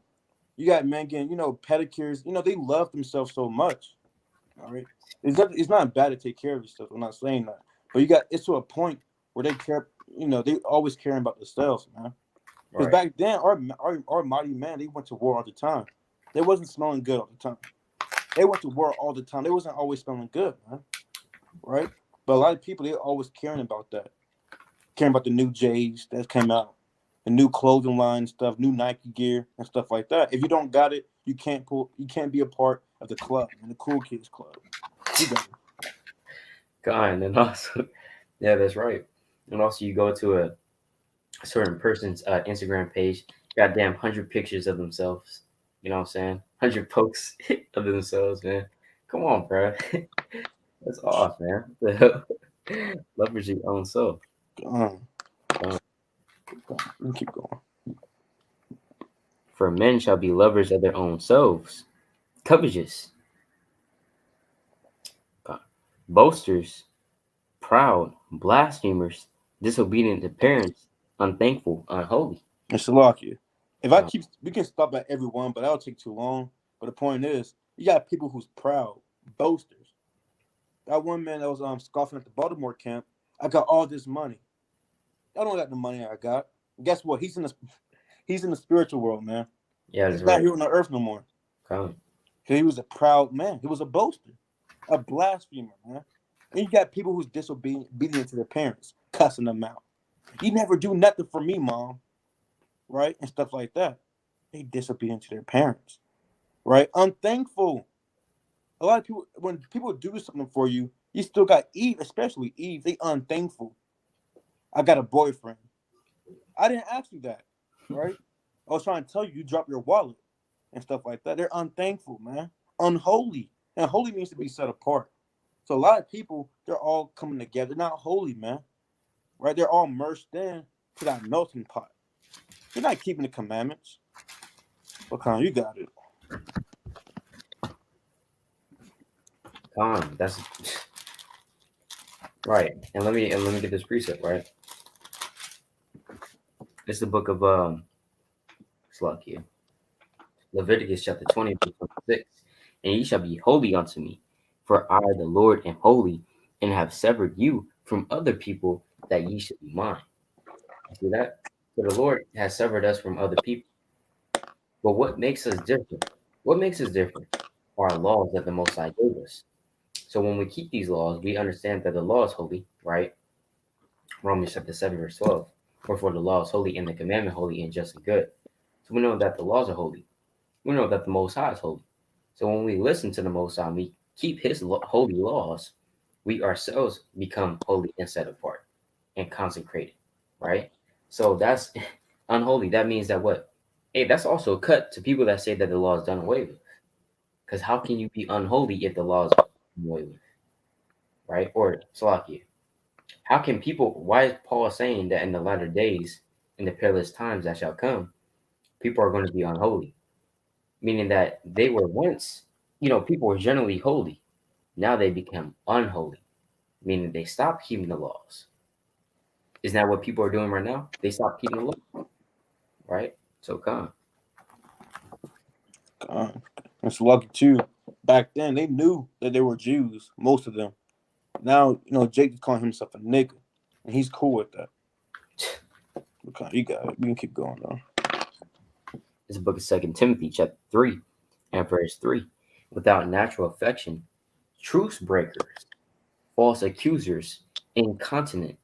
You got men getting, pedicures. They love themselves so much. All right. It's not bad to take care of yourself. I'm not saying that. But it's to a point where they care, they always caring about themselves, man. Because right. back then, our mighty men, they went to war all the time. They wasn't smelling good all the time. They went to war all the time. They wasn't always smelling good, man. Right? But a lot of people, they always caring about that. Caring about the new J's that came out, the new clothing line stuff, new Nike gear and stuff like that. If you don't got it, you can't be a part of the club, and the cool kids club. You got it. Con, and also, yeah, that's right. And also, you go to a certain person's Instagram page, goddamn 100 pictures of themselves. You know what I'm saying? 100 posts of themselves, man. Come on, bro. That's off, man. What the hell? Leverage your own self. Uh, Uh, let me keep going. For men shall be lovers of their own selves, covetous, boasters, proud, blasphemers, disobedient to parents, unthankful, unholy. And Shalakia, if I Uh, keep, we can stop at everyone, but that'll take too long. But the point is, you got people who's proud, boasters. That one man that was scoffing at the Baltimore camp, I got all this money. I don't got the money I got. Guess what? He's in the spiritual world, man. yeah, that's He's not right. here on the earth no more. Come. He was a proud man. He was a boaster, a blasphemer, man. And you got people who's disobedient to their parents, cussing them out. You never do nothing for me, mom, right? And stuff like that. They disobedient to their parents, right? Unthankful. A lot of people, when people do something for you, you still got Eve, especially Eve. They unthankful. I got a boyfriend. I didn't ask you that, right? I was trying to tell you, you drop your wallet and stuff like that. They're unthankful, man. Unholy. And holy means to be set apart. So a lot of people, they're all coming together. They're not holy, man. Right? They're all merged in to that melting pot. They're not keeping the commandments. What kind? You got it. That's right. And let me get this precept right. It's the book of Slakia, Leviticus chapter 20, verse 26. And ye shall be holy unto me, for I, the Lord, am holy, and have severed you from other people, that ye should be mine. You see that? So the Lord has severed us from other people. But what makes us different? What makes us different are laws that the Most High gave us. So when we keep these laws, we understand that the law is holy, right? Romans chapter 7, verse 12. Wherefore the law is holy and the commandment holy and just and good. So we know that the laws are holy. We know that the Most High is holy. So when we listen to the Most High, we keep His holy laws, we ourselves become holy and set apart and consecrated, right? So that's unholy. That means that what? Hey, that's also a cut to people that say that the law is done away with. Because how can you be unholy if the law is done away with, right? Or Salakia, how can people? Why is Paul saying that in the latter days, in the perilous times that shall come, people are going to be unholy? Meaning that they were once, people were generally holy. Now they become unholy, meaning they stop keeping the laws. Isn't that what people are doing right now? They stop keeping the law, right? So come. It's lucky too. Back then, they knew that they were Jews, most of them. Now, Jake is calling himself a nigga, and he's cool with that. Okay, you got it. We can keep going though. It's the book of Second Timothy, chapter 3, and verse 3. Without natural affection, truce breakers, false accusers, incontinent,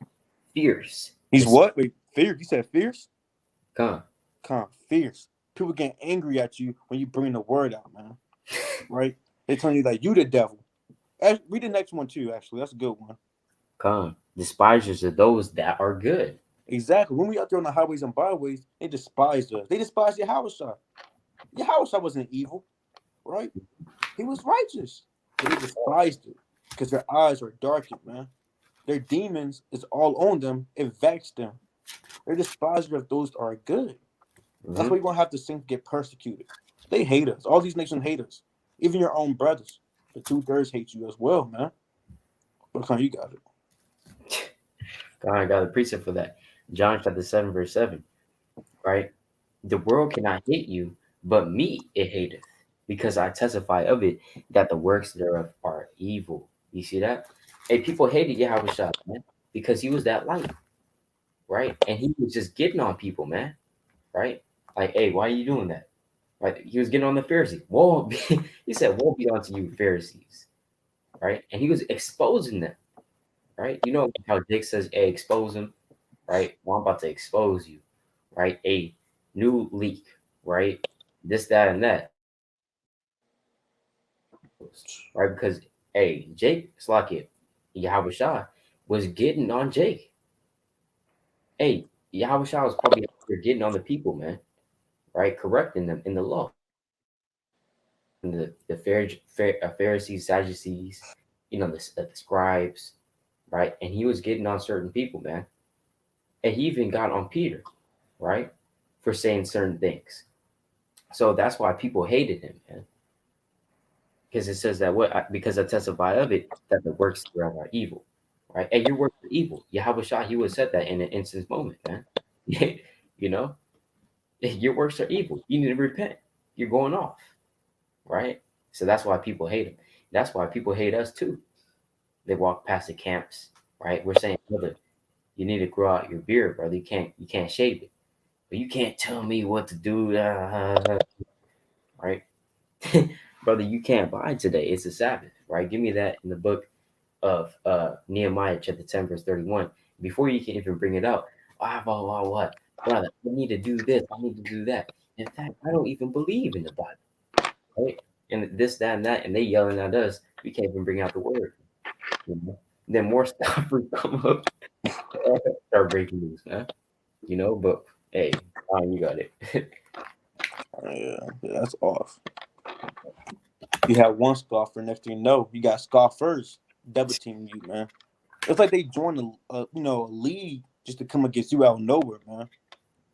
fierce, He's what? Wait, fierce? You said fierce? come. Fierce. People get angry at you when you bring the word out, man. Right? They telling you that you the devil. Read the next one too. Actually, that's a good one. Come. Despisers of those that are good. Exactly. When we out there on the highways and byways, they despised us. They despised Yahweh. Yahweh wasn't evil, right? He was righteous. But they despised it because their eyes are darkened, man. Their demons is all on them. It vexed them. They're despisers of those that are good. That's Mm-hmm. why you're gonna have the saints get persecuted. They hate us. All these nations hate us. Even your own brothers. The 2/3 hate you as well, man. What kind you got it? God, I got a precept for that. John chapter 7, verse 7, right? The world cannot hate you, but me it hateth, because I testify of it that the works thereof are evil. You see that? Hey, people hated Yahweh Shah, man, because he was that light, right? And he was just getting on people, man, right? Like, hey, why are you doing that? Right? He was getting on the Pharisees. Woe be, he said, woe be unto you, Pharisees, right? And he was exposing them, right? You know how Jake says, hey, expose them, right? Well, I'm about to expose you, right? A new leak, right? This, that, and that, right? Because, hey, Jake Slockett, Yahweh Shah, was getting on Jake. Hey, Yahweh Shah was probably out there getting on the people, man, right? Correcting them in the law. And the Pharisees, Sadducees, the scribes, right? And he was getting on certain people, man. And he even got on Peter, right? For saying certain things. So that's why people hated him, man. Because it says that because I testify of it that the works thereof are evil, right? And your works are evil. Yahweh Shah, he would have said that in an instant moment, man. you know, your works are evil. You need to repent. You're going off, right? So that's why people hate him. That's why people hate us too. They walk past the camps, right? We're saying, brother, you need to grow out your beard, brother. You can't shave it, but you can't tell me what to do, right? Brother, you can't buy today. It's a Sabbath, right? Give me that in the book of Nehemiah, chapter 10, verse 31. Before you can even bring it out, what? Brother, I need to do this. I need to do that. In fact, I don't even believe in the Bible, right? and this, that, and that, and they yelling at us. We can't even bring out the word. You know? Then more stuff will come up, start breaking news, man. But hey, you got it. Yeah, that's off. You have one scoffer, next thing you know, you got scoffers double teaming you, man. It's like they joined a league just to come against you out of nowhere, man.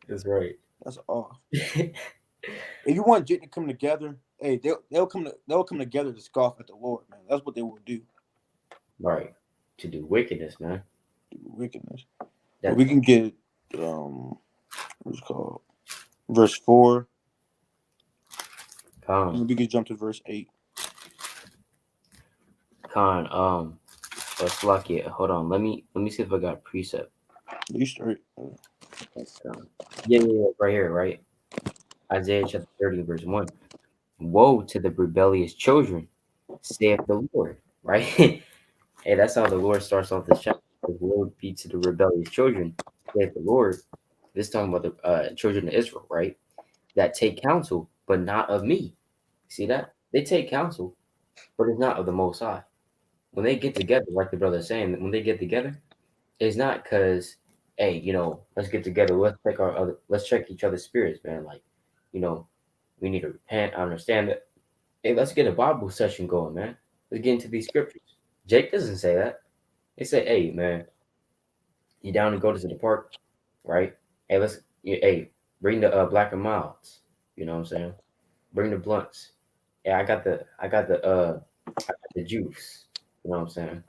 That's right. That's off. If you want Jake to come together, hey, they'll come together to scoff at the Lord, man. That's what they will do. Right. To do wickedness, man. Do wickedness. But That we can get what's it called verse 4. con And we can jump to verse 8. con let's lock it. Hold on. Let me see if I got a precept. You straight. Yeah, yeah, yeah, right here, right? Isaiah chapter 30, verse 1. Woe to the rebellious children, saith the Lord. Right? Hey, that's how the Lord starts off this chapter. Woe be to the rebellious children, saith the Lord. This talking about the children of Israel, right? That take counsel, but not of me. See that? They take counsel, but it's not of the Most High. When they get together, like the brother's saying, when they get together, it's not because, hey, let's get together, let's check each other's spirits, man. Like, you know, we need to repent. I understand that. Hey, let's get a Bible session going, man. Let's get into these scriptures. Jake doesn't say that. They say, hey, man, you down to go to the park, right? Hey, hey, bring the black and milds. You know what I'm saying? Bring the blunts. Yeah, I got the juice. You know what I'm saying?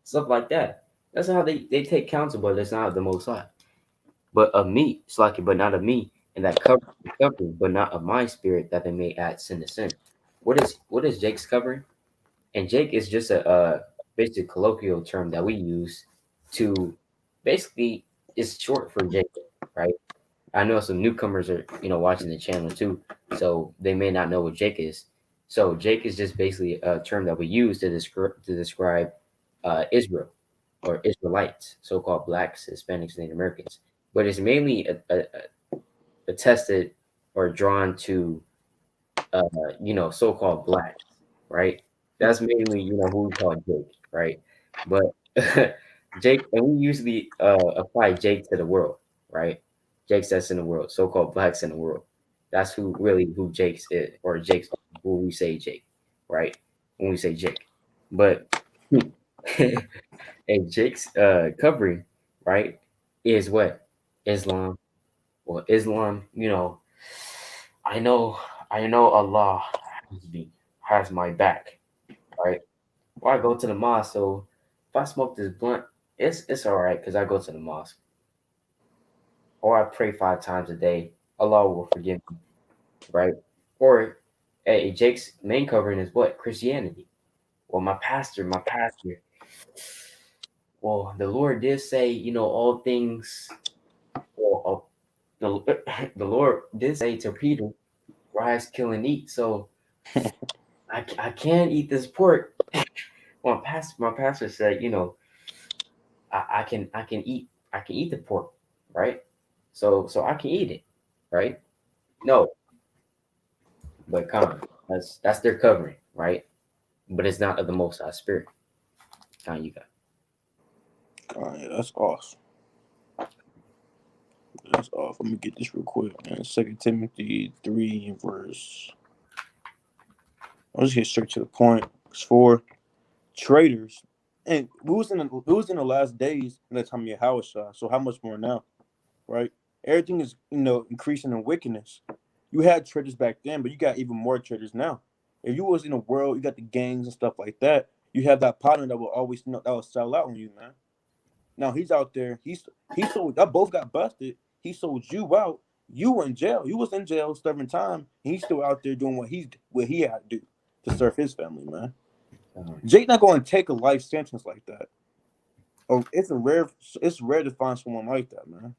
Stuff like that. That's how they take counsel, but it's not of the Most High. But of me, Slacky, but not of me, and that covers the covering, but not of my spirit, that they may add sin to sin. What is Jake's covering? And Jake is just a basic colloquial term that we use to basically, it's short for Jacob, right? I know some newcomers are watching the channel too, so they may not know what Jake is. So Jake is just basically a term that we use to describe Israel or Israelites, so-called blacks, Hispanics, Native Americans. But it's mainly attested or drawn to uh, so-called blacks, right? That's mainly who we call Jake, right? But Jake, and we usually apply Jake to the world, right? Jake's that's in the world, so-called blacks in the world. That's who Jake's is, or Jake's who we say Jake, right? When we say Jake, but and Jake's covering, right, is what Islam. Well, Islam, I know Allah has my back, right? Or I go to the mosque, so if I smoke this blunt, it's all right because I go to the mosque, or I pray 5 times a day. Allah will forgive me, right? Or hey, Jake's main covering is what? Christianity. Well, my pastor. Well, the Lord did say, all things. Well, the the Lord did say to Peter, "Rise, kill, and eat." So I can't eat this pork. Well, my pastor said, I can eat the pork, right? So I can eat it, right? No, but that's their covering, right? But it's not of the Most High Spirit. You got. Yeah, that's off. That's off. Let me get this real quick, man. 2 Timothy 3 verse. I'll just get straight to the point. It's for traitors. And we was in the last days in the time of Yahushua. So how much more now? Right? Everything is increasing in wickedness. You had traitors back then, but you got even more traitors now. If you was in the world, you got the gangs and stuff like that. You have that partner that will always that will sell out on you, man. Now he's out there. He sold. I both got busted. He sold you out. You were in jail. You was in jail serving time. And he's still out there doing what he had to do to serve his family, man. Jake not going to take a life sentence like that. Oh, it's rare to find someone like that, man.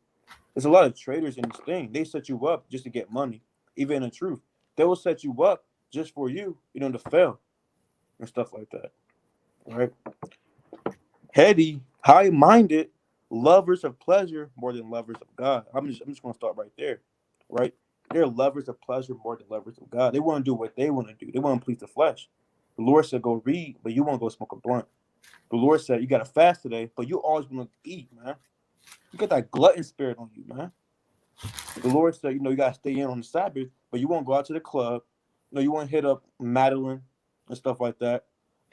There's a lot of traders in this thing. They set you up just to get money. Even in the truth, they will set you up just for to fail and stuff like that. Right? Heady, high-minded, lovers of pleasure more than lovers of God. I'm just gonna start right there. Right? They're lovers of pleasure more than lovers of God. They want to do what they want to do. They want to please the flesh. The Lord said, go read, but you want to go smoke a blunt. The Lord said, you got to fast today, but you always want to eat, man. You got that glutton spirit on you, man. The Lord said, you got to stay in on the Sabbath, but you want to go out to the club. You want to hit up Madeline and stuff like that.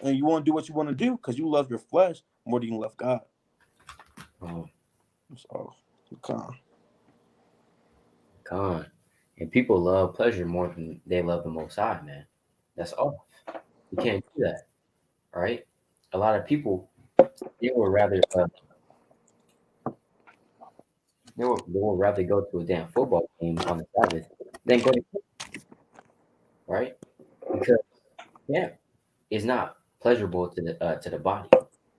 And you want to do what you want to do because you love your flesh more than you love God. Um, So, come Con. And people love pleasure more than they love the Most High, man. That's all. You can't do that, all right? A lot of people, they would rather they would rather go to a damn football game on the Sabbath than go to right? Because yeah, it's not pleasurable to the body,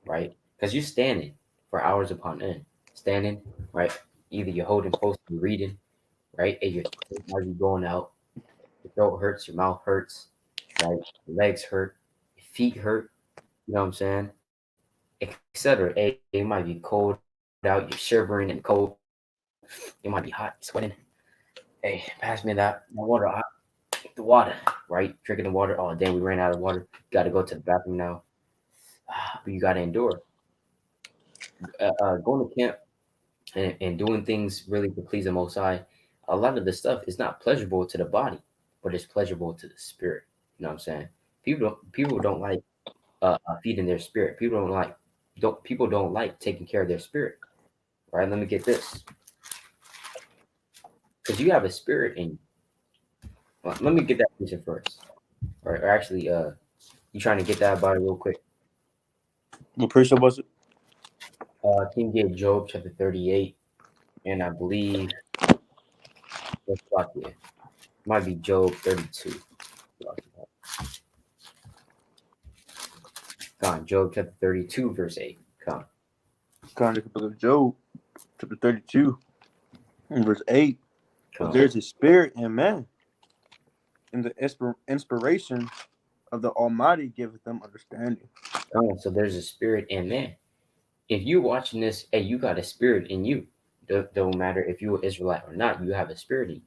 right? Because you're standing for hours upon end, standing, right? Either you're holding post, you're reading, right? And you're going out, your throat hurts, your mouth hurts, right? Your legs hurt, your feet hurt. You know what I'm saying? Etc. Hey, it might be cold out, you're shivering and cold. It might be hot, sweating. Hey, pass me that water, the water, right? Drinking the water. Oh, damn, we ran out of water. Got to go to the bathroom now. But you got to endure. Going to camp and doing things really to please the Most High. A lot of the stuff is not pleasurable to the body, but it's pleasurable to the spirit. You know what I'm saying? People don't like feeding their spirit. People don't like taking care of their spirit. Right? Let me get this, because you have a spirit in you. Well, let me get that vision first. Or actually, you trying to get that body real quick. What precept was it? King gave Job chapter 38, and I believe what's block here? Might be Job 32. Come on, Job chapter 32, verse 8. Come on. Kind of the book of Job, chapter 32, and verse 8. Come But on. there's a spirit in man, and the inspiration of the Almighty giveth them understanding. Come on. So there's a spirit in man. If you're watching this, hey, you got a spirit in you. Don't matter if you're an Israelite or not, you have a spirit in you,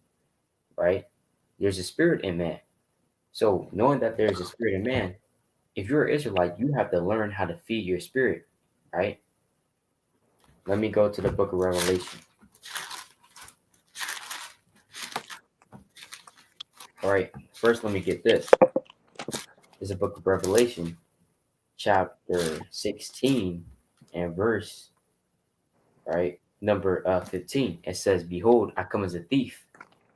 right? There's a spirit in man. So knowing that there's a spirit in man, if you're an Israelite, you have to learn how to feed your spirit, right? Let me go to the book of Revelation. All right, first let me get this. It's a book of Revelation, chapter 16 and verse, right, number 15. It says, Behold, I come as a thief.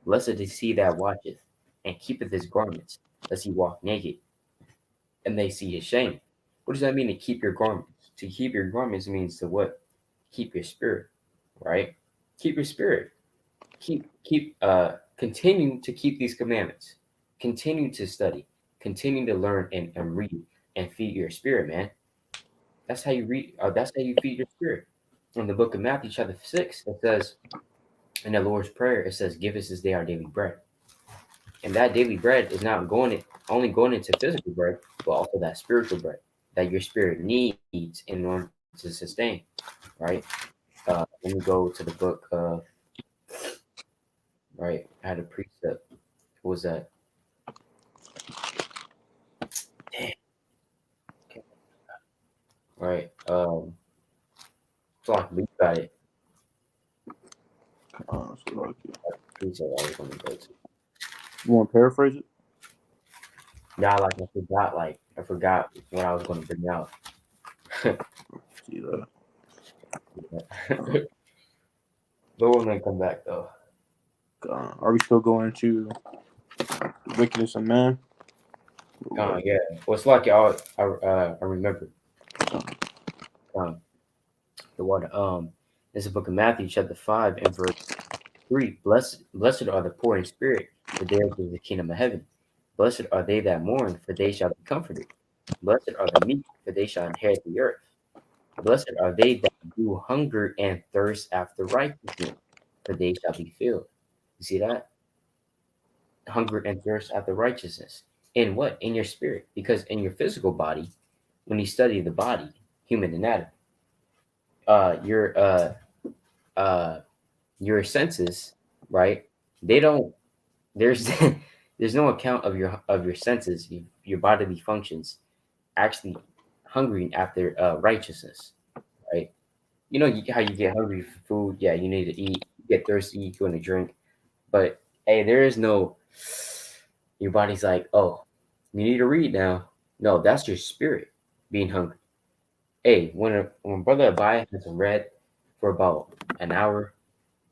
Blessed is he that watcheth and keepeth his garments, lest he walk naked, and they see his shame. What does that mean to keep your garments? To keep your garments means to what? Keep your spirit, right? Keep your spirit. Continue to keep these commandments. Continue to study. Continue to learn and read and feed your spirit, man. That's how you read. That's how you feed your spirit. In the book of Matthew, chapter 6, it says in the Lord's prayer, it says, "Give us this day our daily bread." And that daily bread is not only going into physical bread, but also that spiritual bread that your spirit needs in order to sustain. Right? Let me go to the book of right. I had a precept. What was that? Damn. Okay. Right. So we got it. So like, Precept I was going to go to. you want to paraphrase it? Now, like I forgot what I was going to bring out. See that. But we're gonna come back though. Are we still going to the wickedness of man? Yeah. Well, it's like I remember um the one it's the book of Matthew chapter 5 and verse 3. Blessed are the poor in spirit, for theirs is the kingdom of heaven. Blessed are they that mourn, for they shall be comforted. Blessed are the meek, for they shall inherit the earth. Blessed are they that do hunger and thirst after righteousness, for they shall be filled. You see that? Hunger and thirst after righteousness. In what? In your spirit. Because in your physical body, when you study the body, human anatomy, uh, your uh, uh, your senses, right? They don't. there's there's no account of your senses, your bodily functions actually hungering after righteousness, right? You know how you get hungry for food. Yeah, you need to eat. You get thirsty, you want to drink. But hey, there is no. Your body's like, oh, you need to read now. No, that's your spirit being hungry. Hey, when brother Abaya hasn't read for about an hour,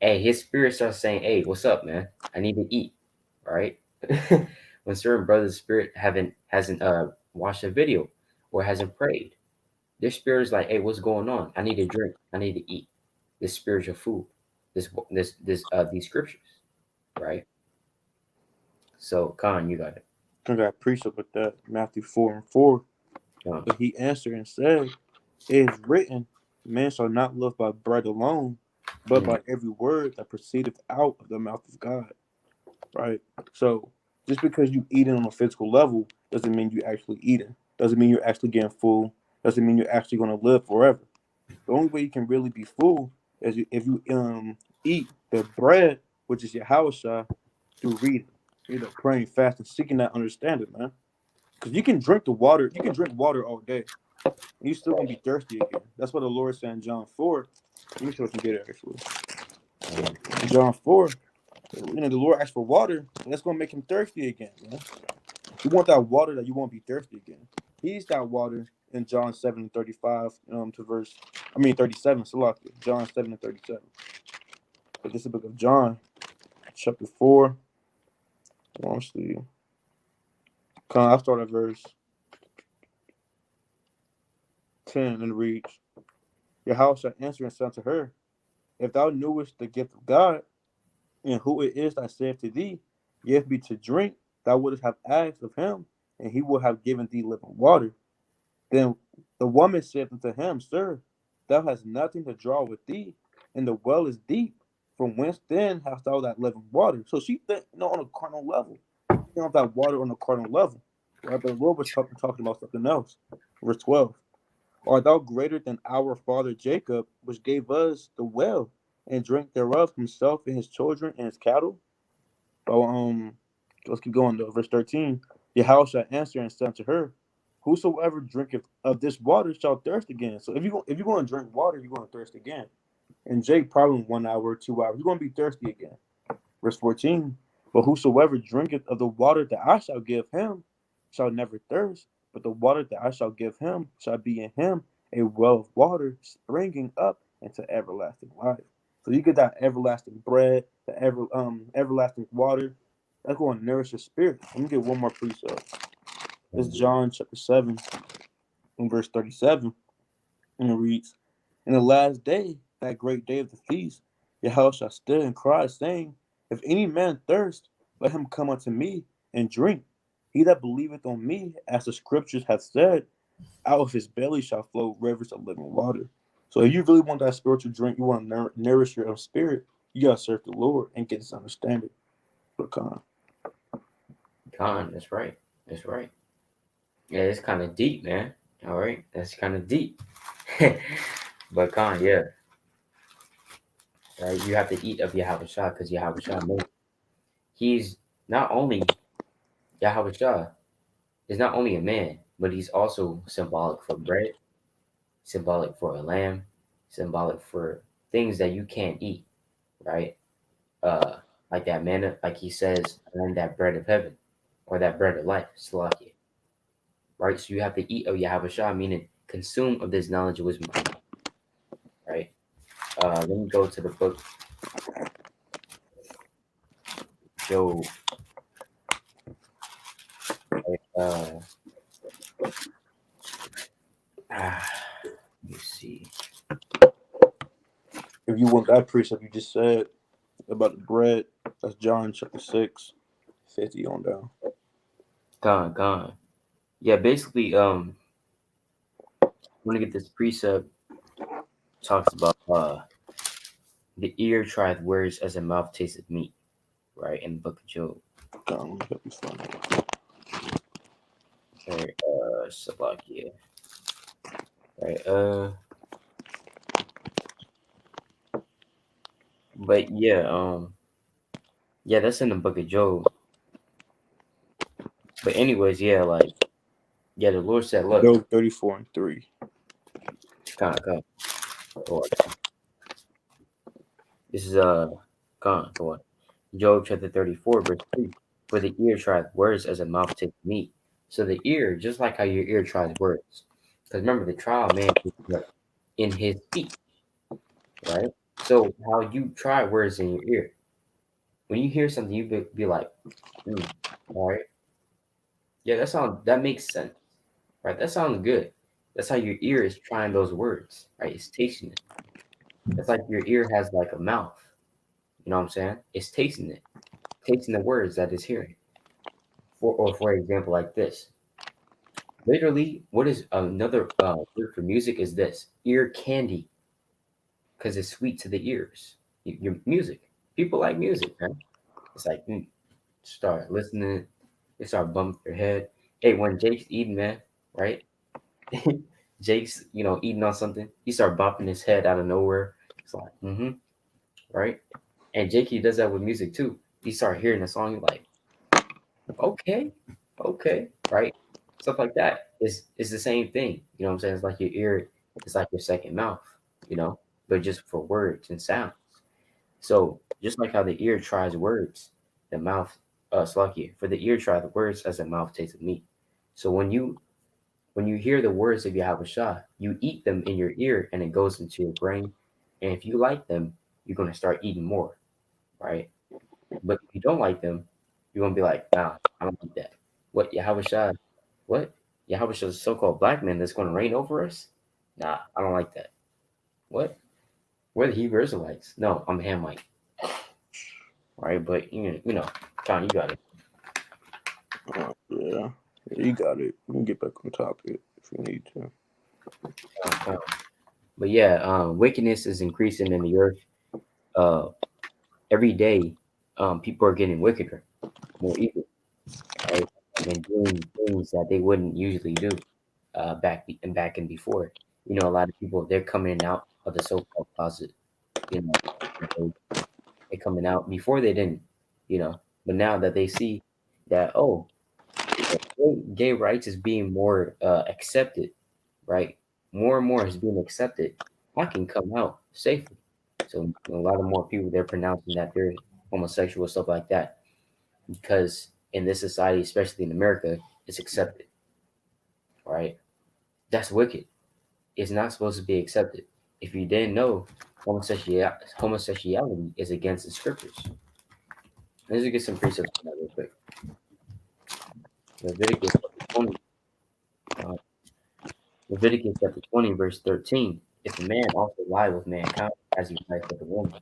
hey, his spirit starts saying, "Hey, what's up, man? I need to eat." Right? When certain brothers' spirit haven't hasn't watched a video or hasn't prayed, their spirit is like, "Hey, what's going on? I need to drink. I need to eat this spiritual food, these scriptures." Right? So, Khan, you got it. I got precept with that. Matthew 4:4. Khan. But he answered and said, It is written, man shall not live by bread alone, but Mm, by every word that proceedeth out of the mouth of God. Right? So just because you eating on a physical level doesn't mean you actually eating. Doesn't mean you're actually getting full. Doesn't mean you're actually going to live forever. The only way you can really be full is if you eat the bread, which is your Yahawashah, through reading, praying, fasting, seeking that understanding, man. Because you can drink the water, you can drink water all day, and you're still gonna be thirsty again. That's what the Lord said in John 4. Let me see if I can get it actually. mm, In John 4, the Lord asked for water, and that's gonna make him thirsty again, man. You want that water that you won't be thirsty again. He's that water in John 7:35 to verse, 37, Salaki. John 7:37. But this is the book of John, chapter 4. Honestly, I'll start at verse 10 and reads, Your house shall answer and said unto her, If thou knewest the gift of God, and who it is that saith to thee, Give me to drink, thou wouldst have asked of him, and he would have given thee living water. Then the woman said unto him, Sir, thou hast nothing to draw with thee, and the well is deep. From whence then hast thou that living water? So she think, on a carnal level. You know that water on a carnal level. Right? But the Lord was talking about something else. Verse 12. Art thou greater than our father Jacob, which gave us the well, and drank thereof himself and his children and his cattle? But let's keep going though. Verse 13. Yahweh shall answer and said to her, Whosoever drinketh of this water shall thirst again. So if you're going to drink water, you're going to thirst again. And Jake probably in 1 hour, 2 hours, you're going to be thirsty again. Verse 14. But whosoever drinketh of the water that I shall give him shall never thirst, but the water that I shall give him shall be in him a well of water springing up into everlasting life. So you get that everlasting bread, the everlasting water. That's going to nourish your spirit. Let me get one more precept. It's mm. John chapter 7 and verse 37. And it reads, In the last day, that great day of the feast, Yahweh shall stand and cry, saying, If any man thirst, let him come unto me and drink. He that believeth on me, as the scriptures have said, out of his belly shall flow rivers of living water. So if you really want that spiritual drink, you want to nourish your own spirit, you got to serve the Lord and get this understanding. But Khan, that's right. That's right. Yeah, it's kind of deep, man. All right, that's kind of deep. But Khan, yeah, right. You have to eat of Yahweh Shah because Yahweh Shah knows he's not only Yahweh Shah is not only a man, but he's also symbolic for bread, symbolic for a lamb, symbolic for things that you can't eat, right? Uh, like that manna, like he says, I am that bread of heaven, or that bread of life, Salakia, right? So you have to eat of Yahweh Shah, meaning consume of this knowledge, wisdom, right? Let me go to the book Job. Right? Ah, let me see. if you want that precept you just said about the bread, that's John chapter 6, 50 on down. Gone. Yeah, basically, I want to get this precept talks about the ear trieth words as the mouth tasted meat, right? In the book of Job. Let me find it. Right, Salakia. Right, but yeah, Yeah, that's in the book of Job. But anyways, yeah, like yeah, the Lord said, look, Job 34:3. come on. This is come on. Job chapter 34, verse 3. For the ear trieth words as a mouth takes meat. So the ear, just like how your ear tries words. Because remember, the trial man is what? In his speech, right? So how you try words in your ear. When you hear something, you be like, hmm, all right. Yeah, that makes sense. Right? That sounds good. That's how your ear is trying those words, right? It's tasting it. It's like your ear has like a mouth. You know what I'm saying? It's tasting it, tasting the words that it's hearing. For example, like this. Literally, what is another word for music is this ear candy because it's sweet to the ears. Your music. People like music, man. It's like start listening, they start bumping their head. Hey, when Jake's eating, man, right? Jake's, eating on something. He start bopping his head out of nowhere. It's like, right? And Jakey does that with music too. You start hearing a song, you're like, okay, okay, right? Stuff like that. It's the same thing. You know what I'm saying? It's like your ear, it's like your second mouth, but just for words and sounds. So just like how the ear tries words, the mouth Slakia, for the ear try the words as the mouth tastes of meat. So when you hear the words of Yahweh Shah, you eat them in your ear and it goes into your brain. And if you like them, you're gonna start eating more, right? But if you don't like them, you're gonna be like, nah, I don't like that. What Yahweh Shah? What Yahweh Shah's so-called black man that's gonna reign over us? Nah, I don't like that. What? We're the Hebrew Israelites. No, I'm a Hamite, right? But John, you got it. Yeah, you got it. We can get back on topic if you need to. Uh, but yeah, wickedness is increasing in the earth. Uh, every day, people are getting wickeder, more evil, right? And doing things that they wouldn't usually do back and before. A lot of people they're coming out of the so-called closet. You know, they're coming out before they didn't. But now that they see that gay rights is being more accepted, right? More and more is being accepted. I can come out safely. So a lot of more people they're pronouncing that they're homosexual stuff like that because in this society, especially in America, it's accepted, right? That's wicked. It's not supposed to be accepted. If you didn't know, homosexuality is against the scriptures. Let's get some precepts on that real quick. Leviticus chapter 20, uh, Leviticus chapter 20, verse 13. If a man also lie with mankind as he lies with a woman.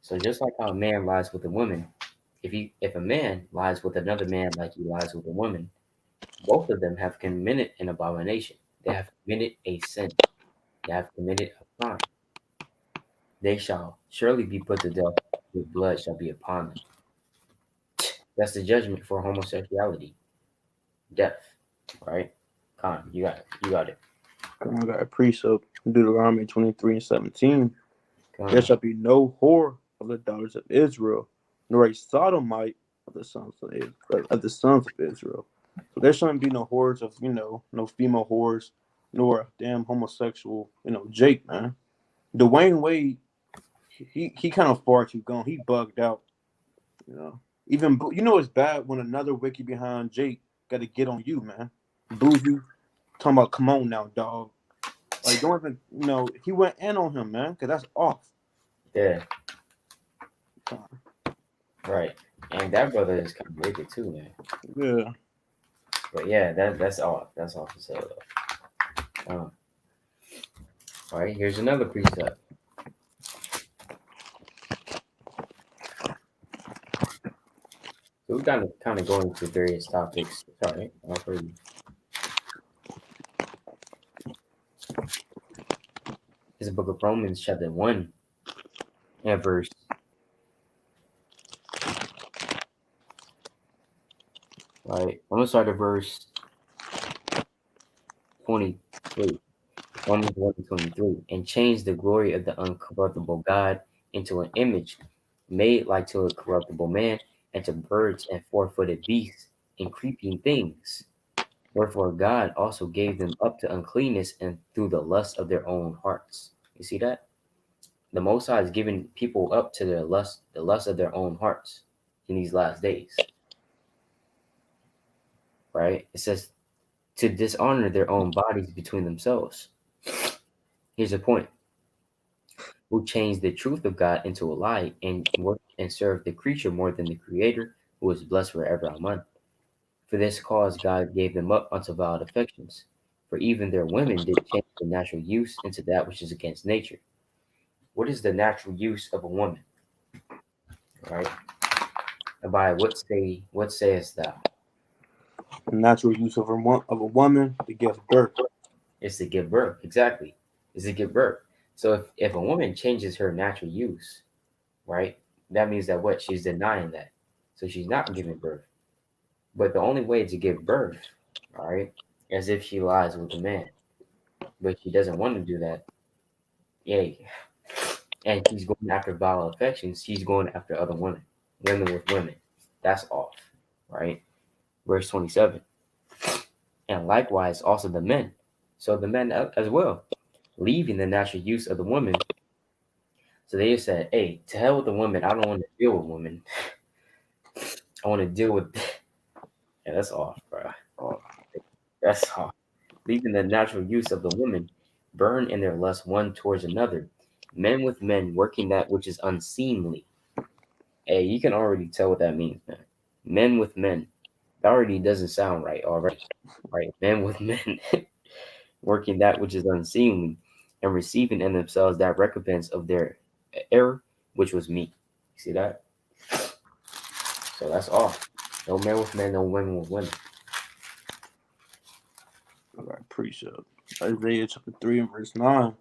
So just like how a man lies with a woman, if a man lies with another man like he lies with a woman, both of them have committed an abomination. They have committed a sin. They have committed a crime. They shall surely be put to death. Their blood shall be upon them. That's the judgment for homosexuality, death. Right? Con, you got it. You got it. I got a precept, Deuteronomy 23:17. There Con, shall be no whore of the daughters of Israel, nor a sodomite of the sons of Israel. So there shouldn't be no whores of no female whores, nor a damn homosexual Jake, man. Dwayne Wade, he kind of far too gone. He bugged out, you know. Even it's bad when another wiki behind Jake got to get on you, man. Bougie talking about come on now, dog. Like don't even he went in on him, man, because that's off. yeah, Come on. right. And that brother is kind of wicked too, man. Yeah. But yeah, that's all. That's all for sale though. All right, here's another precept. So we kind of going into various topics. Sorry, I'll for you. It's the book of Romans, chapter 1, and verse. Right, I'm gonna start at verse 23. Romans 1 and 23, and change the glory of the uncorruptible God into an image made like to a corruptible man, and to birds and four-footed beasts and creeping things. Wherefore God also gave them up to uncleanness and through the lust of their own hearts. You see that? The Most High is giving people up to the lust of their own hearts in these last days, right? It says to dishonor their own bodies between themselves. Here's the point: who changed the truth of God into a lie and work and serve the creature more than the Creator, who is blessed forever. Amen. For this cause God gave them up unto vile affections. For even their women did change the natural use into that which is against nature. What is the natural use of a woman? Right? By what sayest thou? The natural use of a woman to give birth. It's to give birth. Exactly. It's to give birth. So if a woman changes her natural use, right, that means that what? She's denying that. So she's not giving birth. But the only way to give birth, all right, is if she lies with a man. But she doesn't want to do that. Yay. And she's going after vile affections. She's going after other women, women with women. That's off, right? Verse 27. And likewise also the men. So the men as well, leaving the natural use of the woman. So they just said, hey, to hell with the women. I don't want to deal with women. I want to deal with. Yeah, that's off, bro. Oh, that's off. Leaving the natural use of the woman, burn in their lust one towards another, men with men working that which is unseemly. Hey, you can already tell what that means, man. Men with men. That already doesn't sound right already. Right? Men with men working that which is unseemly and receiving in themselves that recompense of their error, which was meat. You see that? So that's all. No men with men, no women with women. All right, precept. Isaiah chapter 3 and verse 9.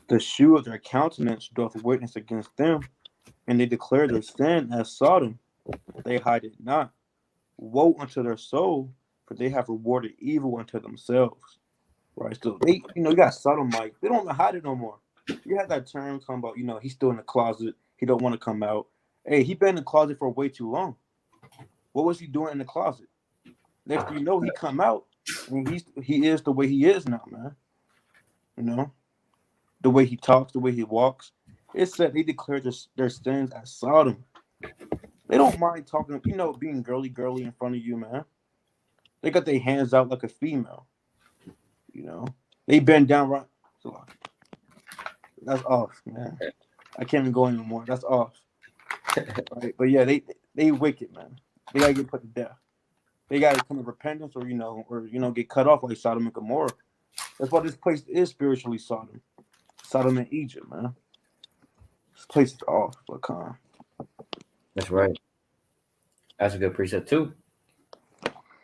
The shew of their countenance doth witness against them, and they declare their sin as Sodom. They hide it not. Woe unto their soul, for they have rewarded evil unto themselves. Right? So they, you got Sodomite. They don't hide it no more. You had that term talking about, he's still in the closet. He don't want to come out. Hey, he been in the closet for way too long. What was he doing in the closet? Next thing you know, he come out, and he is the way he is now, man. You know, the way he talks, the way he walks. It said they declared their sins as Sodom. They don't mind talking, being girly in front of you, man. They got their hands out like a female. You know, they bend down right. So that's off, man. I can't even go anymore. That's off. Right? But yeah, they wicked, man. They gotta get put to death. They gotta come to repentance, or get cut off like Sodom and Gomorrah. That's why this place is spiritually Sodom. Sodom and Egypt, man. This place is off, but That's right. That's a good precept too.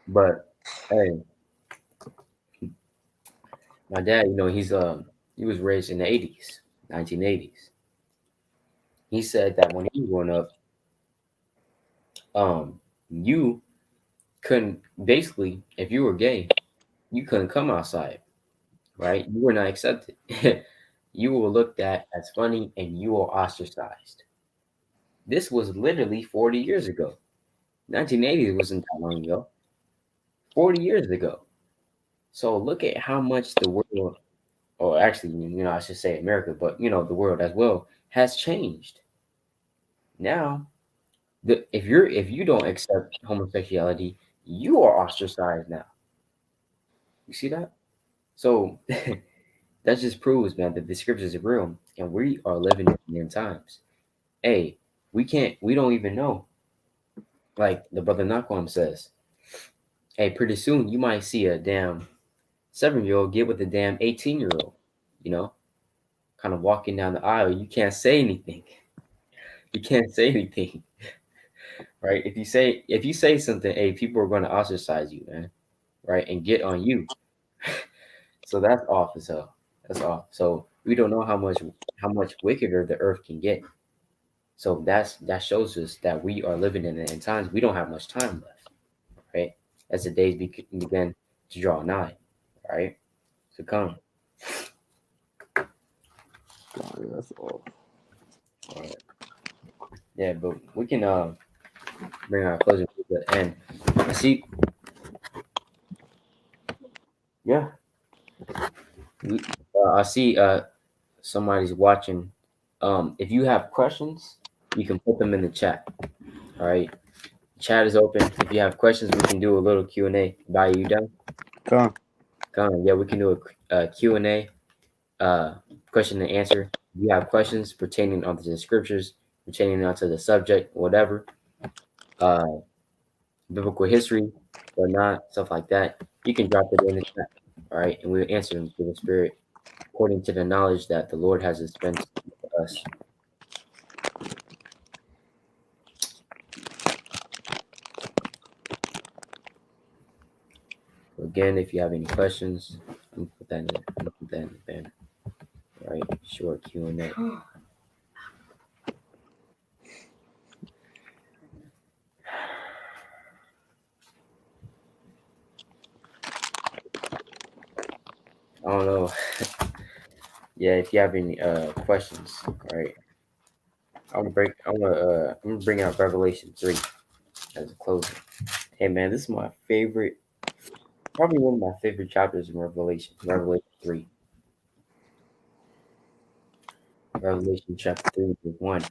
But hey, my dad, he was raised in the 80s, 1980s. He said that when he was growing up, you couldn't basically, if you were gay, you couldn't come outside, right? You were not accepted. You were looked at as funny and you were ostracized. This was literally 40 years ago. 1980s wasn't that long ago. 40 years ago. So look at how much the world, or actually, I should say America, but the world as well has changed. Now, if you don't accept homosexuality, you are ostracized now. You see that? So that just proves, man, that the scriptures are real and we are living in the end times. Hey, we don't even know. Like the brother Naquam says, hey, pretty soon you might see a damn 7-year-old get with a damn 18-year-old, you know, kind of walking down the aisle. You can't say anything. You can't say anything, right? If you say something, hey, people are going to ostracize you, man, right, and get on you. So that's off as hell. That's off. So we don't know how much wickeder the earth can get. So that shows us that we are living in the end times. We don't have much time left, right? As the days begin to draw nigh, right? So come. that's off. All right. Yeah, but we can bring our closing to the end. I see. Yeah, I see. Somebody's watching. If you have questions, you can put them in the chat. All right, chat is open. If you have questions, we can do a little Q and A. By you done? Come. Come on. Yeah, we can do a Q and A, uh, question and answer. If you have questions pertaining onto the scriptures, pertaining onto the subject, whatever, uh, biblical history or not, stuff like that, you can drop it in the chat. All right, and we'll answer them through the Spirit according to the knowledge that the Lord has dispensed to us. So again, if you have any questions, I'm gonna put that in there. I'm gonna put that in the banner. All right, short Q and A. I don't know. Yeah, if you have any questions, all right. I'm gonna bring out Revelation 3 as a closing. Hey man, this is my favorite, probably one of my favorite chapters in Revelation. Revelation 3. Revelation chapter 3, verse 1.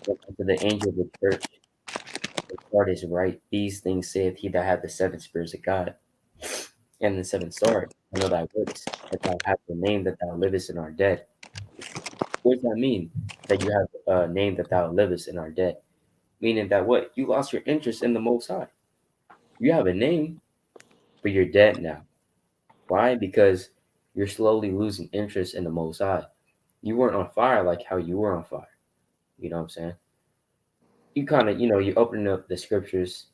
To the angel of the church, the part is right. These things saith he that hath the seven spirits of God and the seven stars. I know thy works, that thou hast the name that thou livest and art dead. What does that mean? That you have a name that thou livest and art dead. Meaning that what? You lost your interest in the Most High. You have a name, but you're dead now. Why? Because you're slowly losing interest in the Most High. You weren't on fire like how you were on fire. You know what I'm saying? You kind of, you open up the scriptures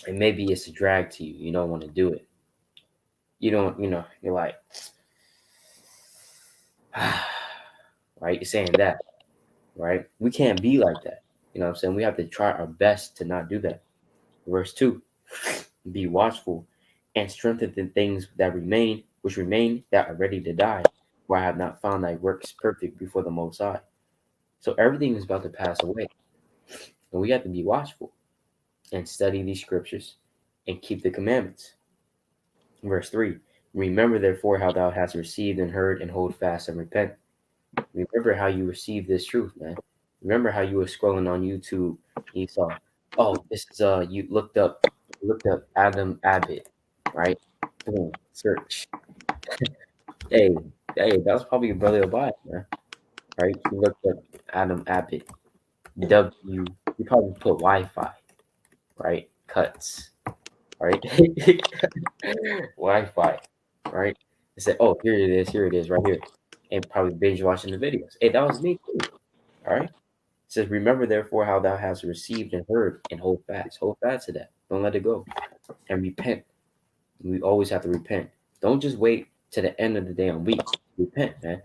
and maybe it's a drag to you. You don't want to do it. You don't, you're like, right? You're saying that, right? We can't be like that. You know what I'm saying? We have to try our best to not do that. Verse 2, be watchful and strengthen the things that remain, which remain that are ready to die, for I have not found thy works perfect before the Most High. So everything is about to pass away. And we have to be watchful and study these scriptures and keep the commandments. Verse 3, remember therefore how thou hast received and heard, and hold fast and repent. Remember how you received this truth, man. Remember how you were scrolling on YouTube and you saw, oh, this is you looked up Adam Abbott, right? Boom, search. Hey, that was probably your brother Abaya, man. Right? You looked up Adam Abbott. You probably put Wi-Fi, right? Cuts, right? Wi-Fi, right? It said, oh, here it is, right here. And probably binge watching the videos. Hey, that was me too. All right. It says, remember therefore how thou hast received and heard, and hold fast. Hold fast to that. Don't let it go. And repent. We always have to repent. Don't just wait to the end of the damn week. Repent, man.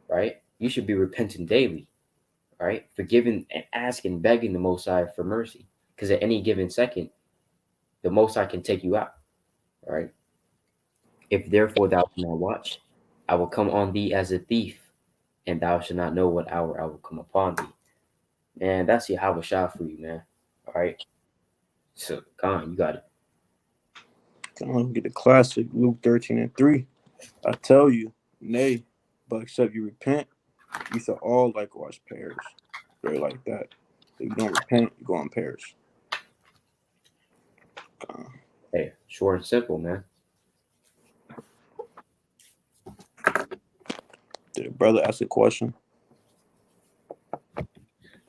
Right? You should be repenting daily. Right? Forgiving and asking, begging the Most High for mercy. Because at any given second, the Most High can take you out. Right? If therefore thou cannot watch, I will come on thee as a thief, and thou shalt not know what hour I will come upon thee. Man, that's your Yahweh Shah for you, man. All right. So, come on, you got it. Come on, get the classic. Luke 13:3. I tell you, nay, but except you repent, you shall all likewise perish. Very like that. If you don't repent, you go and perish. Hey, short and simple, man. Did a brother ask a question?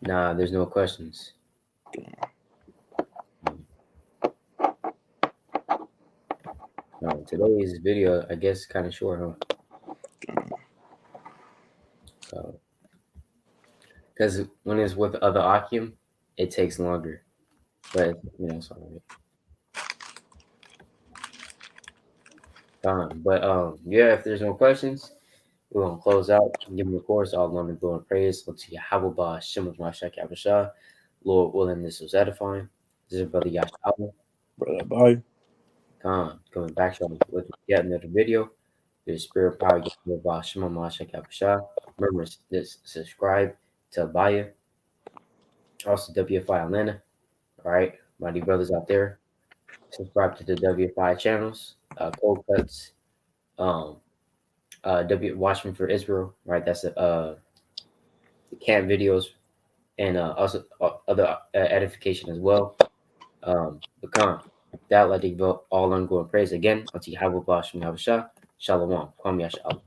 Nah, there's no questions. No, today's video, I guess, kind of short, huh? Because when it's with other Akim, it takes longer. But, it's all right. But yeah, if there's no questions, we're gonna close out. Give me, of course, all honor, glory, and praise unto Yahweh Ba Shem of Mashak Abishah. Lord willing, this was edifying. This is Brother Yasharala. Brother, bye. Coming back to with yet another video. The spirit power Yahweh Ba Shem of Mashak Abishah. Remember, this subscribe to Ahbayah. Also WFI Atlanta. All right, my new brothers out there, subscribe to the WFI channels, Cold Cuts, um, Watchman for Israel. Right, that's the camp videos and also other edification as well. But come, that let you all ongoing praise again unto Yahweh Bashem Yahushua. Shalom. Kwam Yasharala.